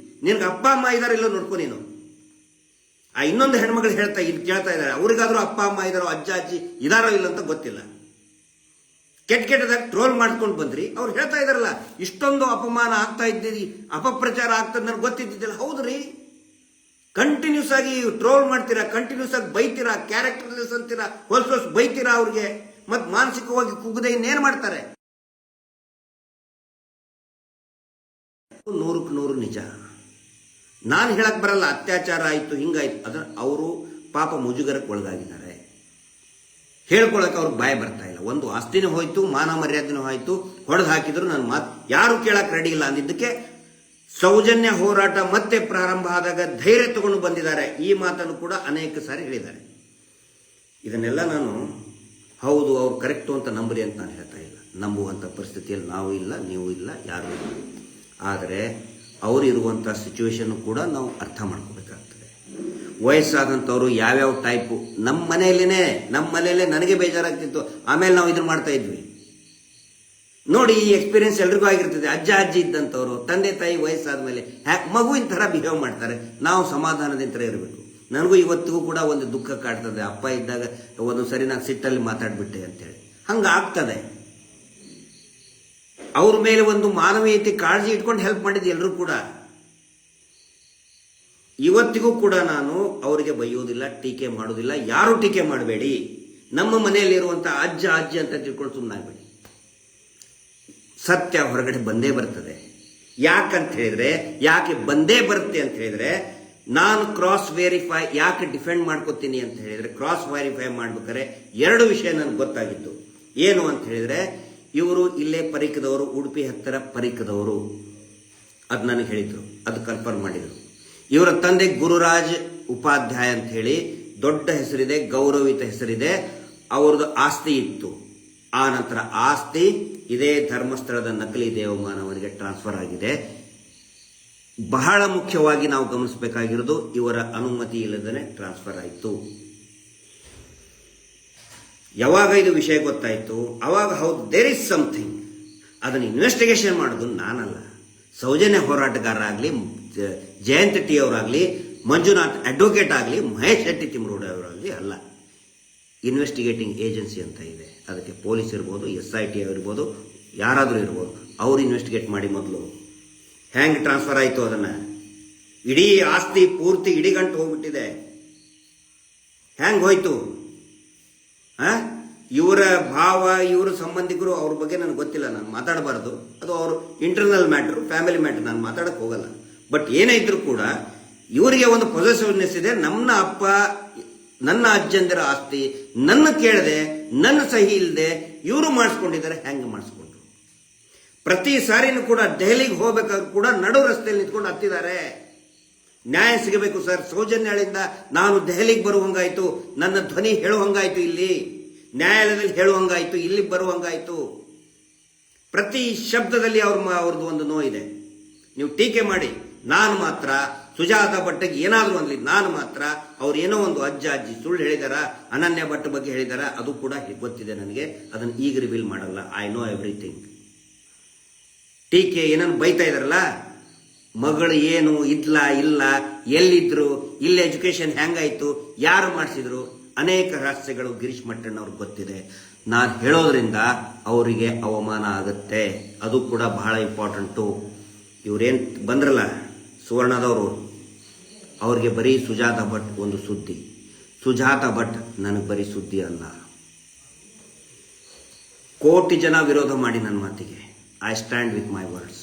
ನಿನ್ಗೆ ಅಪ್ಪ ಅಮ್ಮ ಇದಾರೆ ಇಲ್ಲೋ ನೋಡ್ಕೊ ನೀನು. ಆ ಇನ್ನೊಂದು ಹೆಣ್ಮಗಳು ಕೇಳ್ತಾ ಇದ್ದಾರೆ, ಅವ್ರಿಗಾದ್ರೂ ಅಪ್ಪ ಅಮ್ಮ ಇದಾರೋ, ಅಜ್ಜ ಅಜ್ಜಿ ಇದಾರೋ ಇಲ್ಲ ಅಂತ ಗೊತ್ತಿಲ್ಲ. ಕೆಟ್ಟದಾಗ ಟ್ರೋಲ್ ಮಾಡ್ಕೊಂಡು ಬಂದ್ರಿ. ಅವ್ರು ಹೇಳ್ತಾ ಇದಾರಲ್ಲ, ಇಷ್ಟೊಂದು ಅಪಮಾನ ಆಗ್ತಾ ಇದ್ದೀರಿ, ಅಪಪ್ರಚಾರ ಆಗ್ತದೆ ನನಗೆ ಗೊತ್ತಿದ್ದಿಲ್ಲ. ಹೌದ್ರಿ, ಕಂಟಿನ್ಯೂಸ್ ಆಗಿ ಟ್ರೋಲ್ ಮಾಡ್ತೀರಾ, ಕಂಟಿನ್ಯೂಸ್ ಆಗಿ ಬೈತೀರಾ, ಕ್ಯಾರೆಕ್ಟರ್ಲೆಸ್ ಅಂತೀರಾ, ಹೊಸ ಬೈತೀರಾ ಅವ್ರಿಗೆ, ಮತ್ ಮಾನಸಿಕವಾಗಿ ಕುಗ್ಗದೆ ಇನ್ನೇನ್ ಮಾಡ್ತಾರೆ? 100% ನಿಜ. ನಾನು ಹೇಳಕ್ ಬರಲ್ಲ ಅತ್ಯಾಚಾರ ಆಯ್ತು ಹಿಂಗಾಯ್ತು, ಅದ್ರ ಅವರು ಪಾಪ ಮುಜುಗರಕ್ಕೆ ಒಳಗಾಗಿದ್ದಾರೆ. ಹೇಳ್ಕೊಳಕ್ ಅವ್ರಿಗೆ ಭಯ ಬರ್ತಾ ಇಲ್ಲ. ಒಂದು ಆಸ್ತಿನೂ ಹೋಯ್ತು, ಮಾನ ಮರ್ಯಾದೆನೂ ಹೋಯ್ತು, ಹೊಡೆದು ಹಾಕಿದ್ರು ನನ್ನ ಮಾತು ಯಾರು ಕೇಳಕ್ ರೆಡಿ ಇಲ್ಲ ಅಂದಿದ್ದಕ್ಕೆ ಸೌಜನ್ಯ ಹೋರಾಟ ಮತ್ತೆ ಪ್ರಾರಂಭ ಆದಾಗ ಧೈರ್ಯ ತಗೊಂಡು ಬಂದಿದ್ದಾರೆ. ಈ ಮಾತನ್ನು ಕೂಡ ಅನೇಕ ಸಾರಿ ಹೇಳಿದ್ದಾರೆ. ಇದನ್ನೆಲ್ಲ ನಾನು ಹೌದು ಅವ್ರು ಕರೆಕ್ಟು ಅಂತ ನಂಬರಿ ಅಂತ ನಾನು ಹೇಳ್ತಾ ಇಲ್ಲ. ನಂಬುವಂಥ ಪರಿಸ್ಥಿತಿಯಲ್ಲಿ ನಾವು ಇಲ್ಲ, ನೀವು ಇಲ್ಲ, ಯಾರು ಇಲ್ಲ. ಆದರೆ ಅವರು ಇರುವಂಥ ಸಿಚುವೇಶನ್ ಕೂಡ ನಾವು ಅರ್ಥ ಮಾಡ್ಕೋಬೇಕಾಗ್ತದೆ. ವಯಸ್ಸಾದಂಥವ್ರು ಯಾವ್ಯಾವ ಟೈಪು, ನಮ್ಮ ಮನೆಯಲ್ಲೇ ನನಗೆ ಬೇಜಾರಾಗ್ತಿತ್ತು. ಆಮೇಲೆ ನಾವು ಇದನ್ನ ಮಾಡ್ತಾ ಇದ್ವಿ ನೋಡಿ. ಈ ಎಕ್ಸ್ಪೀರಿಯನ್ಸ್ ಎಲ್ರಿಗೂ ಆಗಿರ್ತದೆ. ಅಜ್ಜ ಅಜ್ಜಿ ಇದ್ದಂಥವ್ರು, ತಂದೆ ತಾಯಿ ವಯಸ್ಸಾದ್ಮೇಲೆ ಮಗುವಿನ ಥರ ಬಿಹೇವ್ ಮಾಡ್ತಾರೆ. ನಾವು ಸಮಾಧಾನದಿಂದ ಇರಬೇಕು. ನನಗೂ ಇವತ್ತಿಗೂ ಕೂಡ ಒಂದು ದುಃಖ ಕಾಡ್ತದೆ. ಅಪ್ಪ ಇದ್ದಾಗ ಒಂದೊಂದು ಸರಿ ನಾನು ಸಿಟ್ಟಲ್ಲಿ ಮಾತಾಡ್ಬಿಟ್ಟೆ ಅಂತೇಳಿ. ಹಂಗಾಗ್ತದೆ. ಅವ್ರ ಮೇಲೆ ಒಂದು ಮಾನವೀಯತೆ ಕಾಳಜಿ ಇಟ್ಕೊಂಡು ಹೆಲ್ಪ್ ಮಾಡಿದ್ದು ಎಲ್ಲರೂ ಕೂಡ. ಇವತ್ತಿಗೂ ಕೂಡ ನಾನು ಅವರಿಗೆ ಬೈಯೋದಿಲ್ಲ, ಟೀಕೆ ಮಾಡೋದಿಲ್ಲ. ಯಾರು ಟೀಕೆ ಮಾಡಬೇಡಿ. ನಮ್ಮ ಮನೆಯಲ್ಲಿರುವಂಥ ಅಜ್ಜ ಅಜ್ಜಿ ಅಂತ ತಿಳ್ಕೊಂಡು ಸುಮ್ಮನಾಗಬೇಡಿ. ಸತ್ಯ ಹೊರಗಡೆ ಬಂದೇ ಬರ್ತದೆ. ಯಾಕಂತ ಹೇಳಿದ್ರೆ, ಯಾಕೆ ಬಂದೇ ಬರುತ್ತೆ ಅಂತ ಹೇಳಿದ್ರೆ, ನಾನು ಕ್ರಾಸ್ ವೆರಿಫೈ ಯಾಕೆ ಡಿಫೆಂಡ್ ಮಾಡ್ಕೋತೀನಿ ಅಂತ ಹೇಳಿದ್ರೆ, ಕ್ರಾಸ್ ವೆರಿಫೈ ಮಾಡ್ಬೇಕಾದ್ರೆ 2 ವಿಷಯ ನನಗೆ ಗೊತ್ತಾಗಿತ್ತು. ಏನು ಅಂತ ಹೇಳಿದ್ರೆ, ಇವರು ಇಲ್ಲೇ ಪರಿಕದವರು, ಉಡುಪಿ ಹತ್ತಿರ ಪರಿಕದವರು, ಅದು ನನಗೆ ಹೇಳಿದ್ರು, ಅದು ಕನ್ಫರ್ಮ್ ಮಾಡಿದ್ರು. ಇವರ ತಂದೆ ಗುರುರಾಜ್ ಉಪಾಧ್ಯಾಯ ಅಂತ ಹೇಳಿ ದೊಡ್ಡ ಹೆಸರಿದೆ, ಗೌರವಿತ ಹೆಸರಿದೆ. ಅವ್ರದ್ದು ಆಸ್ತಿ ಇತ್ತು. ಆ ನಂತರ ಆಸ್ತಿ ಇದೇ ಧರ್ಮಸ್ಥಳದ ನಕಲಿ ದೇವಮಾನವನಿಗೆ ಟ್ರಾನ್ಸ್ಫರ್ ಆಗಿದೆ. ಬಹಳ ಮುಖ್ಯವಾಗಿ ನಾವು ಗಮನಿಸಬೇಕಾಗಿರೋದು, ಇವರ ಅನುಮತಿ ಇಲ್ಲದೇ ಟ್ರಾನ್ಸ್ಫರ್ ಆಯಿತು. ಯಾವಾಗ ಇದು ವಿಷಯ ಗೊತ್ತಾಯಿತು, ಅವಾಗ ಹೌದು ದೇರ್ ಇಸ್ ಸಮಥಿಂಗ್. ಅದನ್ನು ಇನ್ವೆಸ್ಟಿಗೇಷನ್ ಮಾಡೋದು ನಾನಲ್ಲ, ಸೌಜನ್ಯ ಹೋರಾಟಗಾರರಾಗಲಿ, ಜಯಂತ್ ಟಿ ಅವರಾಗಲಿ, ಮಂಜುನಾಥ್ ಅಡ್ವೊಕೇಟ್ ಆಗಲಿ, ಮಹೇಶ್ ಶೆಟ್ಟಿ ತಿಮ್ರೋಡ್ ಅವರಾಗಲಿ ಅಲ್ಲ. ಇನ್ವೆಸ್ಟಿಗೇಟಿಂಗ್ ಏಜೆನ್ಸಿ ಅಂತ ಇದೆ. ಅದಕ್ಕೆ ಪೊಲೀಸ್ ಇರ್ಬೋದು, SIT ಇರ್ಬೋದು, ಯಾರಾದರೂ ಇರ್ಬೋದು. ಅವ್ರು ಇನ್ವೆಸ್ಟಿಗೇಟ್ ಮಾಡಿ ಮೊದಲು ಹ್ಯಾಂಗ್ ಟ್ರಾನ್ಸ್ಫರ್ ಆಯಿತು. ಅದನ್ನು ಇಡೀ ಆಸ್ತಿ ಪೂರ್ತಿ ಇಡಿಗಂಟು ಹೋಗ್ಬಿಟ್ಟಿದೆ. ಹ್ಯಾಂಗ್ ಹೋಯ್ತು? ಇವರ ಭಾವ, ಇವರ ಸಂಬಂಧಿಕರು, ಅವ್ರ ಬಗ್ಗೆ ನನಗೆ ಗೊತ್ತಿಲ್ಲ, ನಾನು ಮಾತಾಡಬಾರ್ದು. ಅದು ಅವರು ಇಂಟರ್ನಲ್ ಮ್ಯಾಟ್ರು, ಫ್ಯಾಮಿಲಿ ಮ್ಯಾಟ್ರ್, ನಾನು ಮಾತಾಡಕ್ಕೆ ಹೋಗಲ್ಲ. ಬಟ್ ಏನೇ ಇದ್ರೂ ಕೂಡ ಇವರಿಗೆ ಒಂದು ಪೊಸೆಸಿವ್ನೆಸ್ ಇದೆ. ನನ್ನ ಅಪ್ಪ, ನನ್ನ ಅಜ್ಜಂದಿರ ಆಸ್ತಿ ನನ್ನ ಕೇಳದೆ, ನನ್ನ ಸಹಿ ಇಲ್ಲದೆ ಇವರು ಮಾಡಿಸ್ಕೊಂಡಿದ್ದಾರೆ. ಹೆಂಗೆ ಮಾಡಿಸ್ಕೊಂಡ್ರು? ಪ್ರತಿ ಸಾರಿನೂ ಕೂಡ ದೆಹಲಿಗೆ ಹೋಗ್ಬೇಕಾದ್ರೂ ಕೂಡ ನಡು ರಸ್ತೆಯಲ್ಲಿ ನಿಂತ್ಕೊಂಡು ಹತ್ತಿದ್ದಾರೆ. ನ್ಯಾಯ ಸಿಗಬೇಕು ಸರ್. ಸೌಜನ್ಯಗಳಿಂದ ನಾನು ದೆಹಲಿಗೆ ಬರುವಂಗಾಯ್ತು, ನನ್ನ ಧ್ವನಿ ಹೇಳುವಂಗಾಯ್ತು, ಇಲ್ಲಿ ನ್ಯಾಯಾಲಯದಲ್ಲಿ ಹೇಳುವಂಗಾಯ್ತು, ಇಲ್ಲಿ ಬರುವಂಗಾಯ್ತು. ಪ್ರತಿ ಶಬ್ದದಲ್ಲಿ ಅವ್ರದ್ದು ಒಂದು ನೋವಿದೆ. ನೀವು ಟೀಕೆ ಮಾಡಿ, ನಾನು ಮಾತ್ರ ಸುಜಾತ ಭಟ್ಗೆ ಏನಾದರೂ ಅನ್ಲಿ, ನಾನು ಮಾತ್ರ ಅವ್ರು ಏನೋ ಒಂದು ಅಜ್ಜ ಅಜ್ಜಿ ಸುಳ್ಳು ಹೇಳಿದಾರ, ಅನನ್ಯ ಭಟ್ ಬಗ್ಗೆ ಹೇಳಿದಾರ, ಅದು ಕೂಡ ಗೊತ್ತಿದೆ ನನಗೆ. ಅದನ್ನು ಈಗ ರಿವೀಲ್ ಮಾಡಲ್ಲ. I know everything. ಟೀಕೆ ಏನನ್ನು ಬೈತಾ ಇದಾರಲ್ಲ, ಮಗಳು ಏನು ಇದ್ಲಾ ಇಲ್ಲ, ಎಲ್ಲಿದ್ರು, ಇಲ್ಲಿ ಎಜುಕೇಶನ್ ಹೆಂಗಾಯ್ತು, ಯಾರು ಮಾಡಿಸಿದ್ರು, ಅನೇಕ ರಹಸ್ಯಗಳು ಗಿರೀಶ್ ಮಟ್ಟಣ್ಣವ್ರಿಗೆ ಗೊತ್ತಿದೆ. ನಾನು ಹೇಳೋದ್ರಿಂದ ಅವರಿಗೆ ಅವಮಾನ ಆಗುತ್ತೆ. ಅದು ಕೂಡ ಬಹಳ ಇಂಪಾರ್ಟೆಂಟು. ಇವ್ರೇನು ಬಂದ್ರಲ್ಲ ಸುವರ್ಣದವರು, ಅವ್ರಿಗೆ ಬರೀ ಸುಜಾತ ಭಟ್ ಒಂದು ಸುದ್ದಿ. ಸುಜಾತ ಭಟ್ ನನಗೆ ಬರೀ ಸುದ್ದಿ ಅಲ್ಲ. ಕೋಟಿ ಜನ ವಿರೋಧ ಮಾಡಿ ನನ್ನ ಮಾತಿಗೆ, I stand with my words.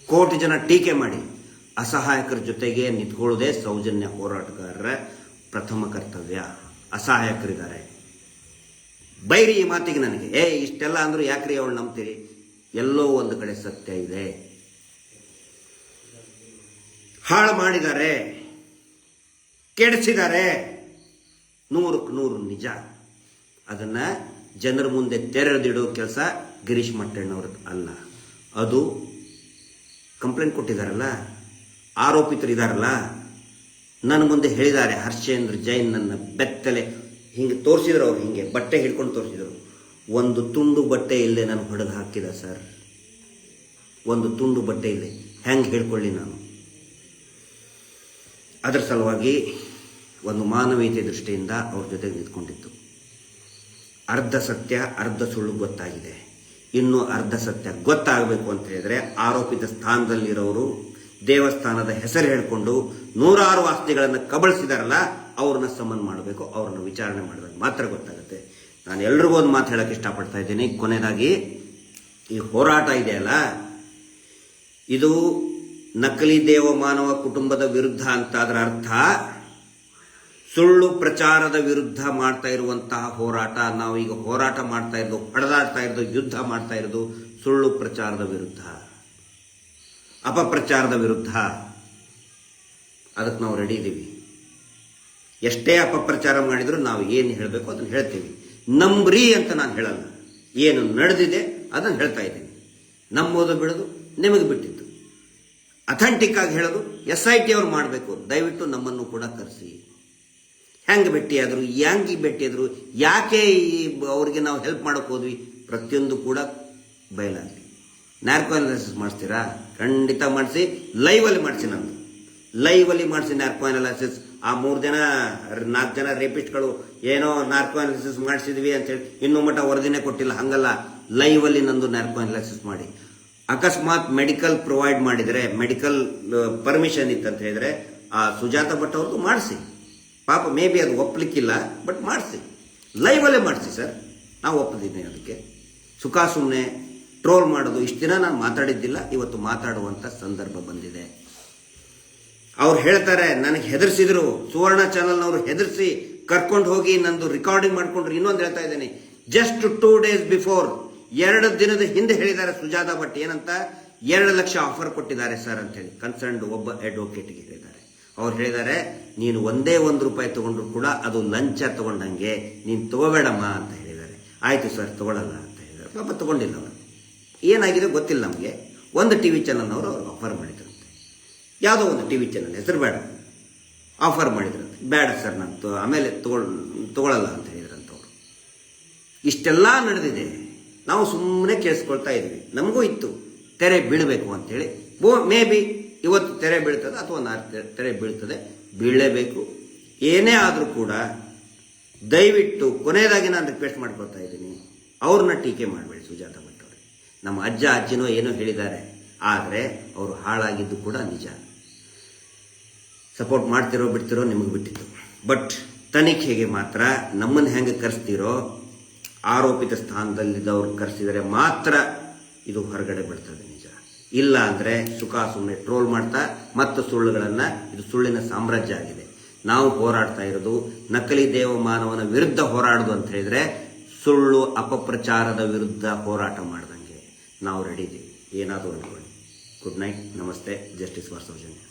ಕೋಟಿ ಜನ ಟೀಕೆ ಮಾಡಿ ಅಸಹಾಯಕರ ಜೊತೆಗೆ ನಿಂತ್ಕೊಳ್ಳೋದೇ ಸೌಜನ್ಯ ಹೋರಾಟಗಾರರ ಪ್ರಥಮ ಕರ್ತವ್ಯ. ಅಸಹಾಯಕರಿದ್ದಾರೆ, ಬೈರಿ ಈ ಮಾತಿಗೆ ನನಗೆ. ಇಷ್ಟೆಲ್ಲ ಅಂದ್ರೂ ಯಾಕ್ರಿ ಅವಳು ನಂಬ್ತೀರಿ? ಎಲ್ಲೋ ಒಂದು ಕಡೆ ಸತ್ಯ ಇದೆ. ಹಾಳು ಮಾಡಿದ್ದಾರೆ, ಕೆಡಿಸಿದ್ದಾರೆ, 100ಕ್ಕೆ 100 ನಿಜ. ಅದನ್ನ ಜನರ ಮುಂದೆ ತೆರೆದಿಡೋ ಕೆಲಸ ಗಿರೀಶ್ ಮಟ್ಟಣ್ಣವ್ರದ್ದು ಅಲ್ಲ. ಅದು ಕಂಪ್ಲೇಂಟ್ ಕೊಟ್ಟಿದ್ದಾರಲ್ಲ, ಆರೋಪಿತರಿದ್ದಾರಲ್ಲ, ನನ್ನ ಮುಂದೆ ಹೇಳಿದ್ದಾರೆ. ಹರ್ಷೇಂದ್ರ ಜೈನ್ ನನ್ನ ಬೆತ್ತಲೆ ಹಿಂಗೆ ತೋರಿಸಿದ್ರು. ಅವ್ರು ಹಿಂಗೆ ಬಟ್ಟೆ ಹಿಡ್ಕೊಂಡು ತೋರಿಸಿದ್ರು. ಒಂದು ತುಂಡು ಬಟ್ಟೆ ಇಲ್ಲದೆ ನಾನು ಹೊಡೆದು ಹಾಕಿದ ಸರ್. ಒಂದು ತುಂಡು ಬಟ್ಟೆ ಇಲ್ಲದೆ ಹೆಂಗೆ ಹೇಳ್ಕೊಳ್ಳಿ ನಾನು? ಅದರ ಸಲುವಾಗಿ ಒಂದು ಮಾನವೀಯತೆ ದೃಷ್ಟಿಯಿಂದ ಅವ್ರ ಜೊತೆಗೆ ನಿಂತ್ಕೊಂಡಿತ್ತು. ಅರ್ಧ ಸತ್ಯ ಅರ್ಧ ಸುಳ್ಳು ಗೊತ್ತಾಗಿದೆ. ಇನ್ನು ಅರ್ಧ ಸತ್ಯ ಗೊತ್ತಾಗಬೇಕು ಅಂತ ಹೇಳಿದ್ರೆ, ಆರೋಪಿತ ಸ್ಥಾನದಲ್ಲಿರೋರು ದೇವಸ್ಥಾನದ ಹೆಸರು ಹೇಳಿಕೊಂಡು 100 ಆಸ್ತಿಗಳನ್ನು ಕಬಳಿಸಿದಾರಲ್ಲ, ಅವ್ರನ್ನ ಸಮನ್ ಮಾಡಬೇಕು. ಅವ್ರನ್ನ ವಿಚಾರಣೆ ಮಾಡಿದಾಗ ಮಾತ್ರ ಗೊತ್ತಾಗುತ್ತೆ. ನಾನು ಎಲ್ರಿಗೂ ಒಂದು ಮಾತು ಹೇಳಕ್ಕೆ ಇಷ್ಟಪಡ್ತಾ ಇದ್ದೀನಿ. ಕೊನೆಯದಾಗಿ, ಈ ಹೋರಾಟ ಇದೆಯಲ್ಲ, ಇದು ನಕಲಿ ದೇವಮಾನವ ಕುಟುಂಬದ ವಿರುದ್ಧ ಅಂತ ಅದರ ಅರ್ಥ. ಸುಳ್ಳು ಪ್ರಚಾರದ ವಿರುದ್ಧ ಮಾಡ್ತಾ ಇರುವಂತಹ ಹೋರಾಟ. ನಾವೀಗ ಹೋರಾಟ ಮಾಡ್ತಾ ಇರೋದು, ಹೊಡೆದಾಡ್ತಾ ಇರೋದು, ಯುದ್ಧ ಮಾಡ್ತಾ ಇರೋದು ಸುಳ್ಳು ಪ್ರಚಾರದ ವಿರುದ್ಧ, ಅಪಪ್ರಚಾರದ ವಿರುದ್ಧ. ಅದಕ್ಕೆ ನಾವು ರೆಡಿ ಇದ್ದೀವಿ. ಎಷ್ಟೇ ಅಪಪ್ರಚಾರ ಮಾಡಿದ್ರು ನಾವು ಏನು ಹೇಳಬೇಕು ಅದನ್ನು ಹೇಳ್ತೀವಿ. ನಂಬ್ರಿ ಅಂತ ನಾನು ಹೇಳಲ್ಲ. ಏನು ನಡೆದಿದೆ ಅದನ್ನು ಹೇಳ್ತಾ ಇದ್ದೀನಿ. ನಂಬೋದು ಬಿಡೋದು ನಿಮಗೆ ಬಿಟ್ಟಿದ್ದು. ಅಥೆಂಟಿಕ್ ಆಗಿ ಹೇಳೋದು SIT ಅವ್ರು ಮಾಡಬೇಕು. ದಯವಿಟ್ಟು ನಮ್ಮನ್ನು ಕೂಡ ಕರೆಸಿ. ಹೆಂಗೆ ಭೇಟಿಯಾದರು, ಹೆಂಗೆ ಭೇಟಿಯಾದರು, ಯಾಕೆ ಅವ್ರಿಗೆ ನಾವು ಹೆಲ್ಪ್ ಮಾಡೋಕೆ ಹೋದ್ವಿ, ಪ್ರತಿಯೊಂದು ಕೂಡ ಬಯಲಾಗಲಿ. ನ್ಯಾರ್ಕೋ ಅನಾಲಿಸಿಸ್ ಮಾಡಿಸ್ತೀರಾ? ಖಂಡಿತ ಮಾಡಿಸಿ. ಲೈವಲ್ಲಿ ಮಾಡಿಸಿ. ನಂದು ಲೈವಲ್ಲಿ ಮಾಡಿಸಿ ನ್ಯಾರ್ಕೋ ಅನಾಲಿಸಿಸ್. 3 ಜನ 4 ಜನ ರೇಪಿಸ್ಟ್ಗಳು ಏನೋ ನಾರ್ಕೋ ಅನಾಲಿಸಿಸ್ ಮಾಡಿಸಿದ್ವಿ ಅಂತೇಳಿ ಇನ್ನೂ ಮಟ್ಟ ವರದಿನೇ ಕೊಟ್ಟಿಲ್ಲ. ಹಂಗಲ್ಲ, ಲೈವ್ ಅಲ್ಲಿ ನಂದು ನಾರ್ಕೋ ಅನಾಲಿಸಿಸ್ ಮಾಡಿ ಅಕಸ್ಮಾತ್ ಮೆಡಿಕಲ್ ಪ್ರೊವೈಡ್ ಮಾಡಿದರೆ, ಮೆಡಿಕಲ್ ಪರ್ಮಿಷನ್ ಇತ್ತಂತ ಹೇಳಿದ್ರೆ ಆ ಸುಜಾತ ಭಟ್ ಅವ್ರದ್ದು ಮಾಡಿಸಿ. ಪಾಪ ಮೇ ಬಿ ಅದು ಒಪ್ಪಲಿಕ್ಕಿಲ್ಲ, ಬಟ್ ಮಾಡಿಸಿ, ಲೈವ್ ಅಲ್ಲೇ ಮಾಡಿಸಿ ಸರ್. ನಾವು ಒಪ್ಪದಿದ್ದೀನಿ ಅದಕ್ಕೆ. ಸುಖ ಸುಮ್ಮನೆ ಟ್ರೋಲ್ ಮಾಡೋದು ಇಷ್ಟು ದಿನ ನಾನು ಮಾತಾಡಿದ್ದಿಲ್ಲ, ಇವತ್ತು ಮಾತಾಡುವಂತ ಸಂದರ್ಭ ಬಂದಿದೆ. ಅವ್ರು ಹೇಳ್ತಾರೆ ನನಗೆ ಹೆದರ್ಸಿದ್ರು, ಸುವರ್ಣ ಚಾನಲ್ನವರು ಹೆದರ್ಸಿ ಕರ್ಕೊಂಡು ಹೋಗಿ ನಂದು ರಿಕಾರ್ಡಿಂಗ್ ಮಾಡ್ಕೊಂಡ್ರು. ಇನ್ನೊಂದು ಹೇಳ್ತಾ ಇದ್ದೀನಿ, ಜಸ್ಟ್ 2 days ಬಿಫೋರ್, 2 ದಿನದ ಹಿಂದೆ ಹೇಳಿದ್ದಾರೆ ಸುಜಾತ ಭಟ್ ಏನಂತ, 2 ಲಕ್ಷ ಆಫರ್ ಕೊಟ್ಟಿದ್ದಾರೆ ಸರ್ ಅಂತ ಹೇಳಿ ಕನ್ಸರ್ನ್ಡ್ ಒಬ್ಬ ಅಡ್ವೊಕೇಟ್ಗೆ ಹೇಳಿದ್ದಾರೆ. ಅವ್ರು ಹೇಳಿದ್ದಾರೆ ನೀನು ಒಂದೇ ₹1 ತಗೊಂಡ್ರು ಕೂಡ ಅದು ಲಂಚ ತಗೊಂಡಂಗೆ, ನೀನು ತಗೋಬೇಡಮ್ಮ ಅಂತ ಹೇಳಿದ್ದಾರೆ. ಆಯ್ತು ಸರ್ ತಗೊಳ್ಳಲ್ಲ ಅಂತ ಹೇಳಿದ್ದಾರೆ. ಪಾಪ ತಗೊಂಡಿಲ್ಲ ಅವರು. ಏನಾಗಿದೆ ಗೊತ್ತಿಲ್ಲ ನಮಗೆ. ಒಂದು ಟಿವಿ ಚಾನಲ್ನವರು ಅವ್ರಿಗೆ ಆಫರ್ ಮಾಡಿದ್ರಂತೆ, ಯಾವುದೋ ಒಂದು ಟಿವಿ ಚಾನಲ್, ಹೆಸರು ಬೇಡ, ಆಫರ್ ಮಾಡಿದ್ರಂತೆ. ಬೇಡ ಸರ್ ನಾನು ಆಮೇಲೆ ತಗೊಳ್ಳಲ್ಲ ಅಂತ ಹೇಳಿದ್ರಂತವ್ರು. ಇಷ್ಟೆಲ್ಲ ನಡೆದಿದೆ, ನಾವು ಸುಮ್ಮನೆ ಕೇಳಿಸ್ಕೊಳ್ತಾ ಇದ್ವಿ. ನಮಗೂ ಇತ್ತು ತೆರೆ ಬೀಳಬೇಕು ಅಂತೇಳಿ. ಮೇ ಬಿ ಇವತ್ತು ತೆರೆ ಬೀಳ್ತದೆ ಅಥವಾ ನಾಳೆ ತೆರೆ ಬೀಳ್ತದೆ, ಬೀಳಲೇಬೇಕು. ಏನೇ ಆದರೂ ಕೂಡ ದಯವಿಟ್ಟು ಕೊನೆಯದಾಗಿ ನಾನು ರಿಕ್ವೆಸ್ಟ್ ಮಾಡ್ಕೊಳ್ತಾ ಇದ್ದೀನಿ, ಅವ್ರನ್ನ ಟೀಕೆ ಮಾಡಬೇಡಿ ಸುಜಾತ ಭಟ್ ಅವರು. ನಮ್ಮ ಅಜ್ಜ ಅಜ್ಜಿನೋ ಏನೋ ಹೇಳಿದ್ದಾರೆ, ಆದರೆ ಅವರು ಹಾಳಾಗಿದ್ದು ಕೂಡ ನಿಜ. ಸಪೋರ್ಟ್ ಮಾಡ್ತಿರೋ ಬಿಡ್ತಿರೋ ನಿಮಗೆ ಬಿಟ್ಟಿತ್ತು. ಬಟ್ ತನಿಖೆಗೆ ಮಾತ್ರ ನಮ್ಮನ್ನು ಹೆಂಗೆ ಕರೆಸ್ತಿರೋ, ಆರೋಪಿತ ಸ್ಥಾನದಲ್ಲಿದ್ದವ್ರು ಕರೆಸಿದರೆ ಮಾತ್ರ ಇದು ಹೊರಗಡೆ ಬಿಡ್ತದೆ ನಿಜ. ಇಲ್ಲ ಅಂದರೆ ಸುಖ ಸುಮ್ಮನೆ ಟ್ರೋಲ್ ಮಾಡ್ತಾ ಮತ್ತು ಸುಳ್ಳುಗಳನ್ನು, ಇದು ಸುಳ್ಳಿನ ಸಾಮ್ರಾಜ್ಯ ಆಗಿದೆ. ನಾವು ಹೋರಾಡ್ತಾ ಇರೋದು ನಕಲಿ ದೇವಮಾನವನ ವಿರುದ್ಧ ಹೋರಾಡೋದು ಅಂತ ಹೇಳಿದ್ರೆ ಸುಳ್ಳು ಅಪಪ್ರಚಾರದ ವಿರುದ್ಧ ಹೋರಾಟ ಮಾಡ್ದಂಗೆ ನಾವು ರೆಡಿ ಇದ್ದೀವಿ. ಏನಾದರೂ ಅನ್ಕೊಳ್ಳಿ. ಗುಡ್ ನೈಟ್, ನಮಸ್ತೆ. Justice for Soujanya.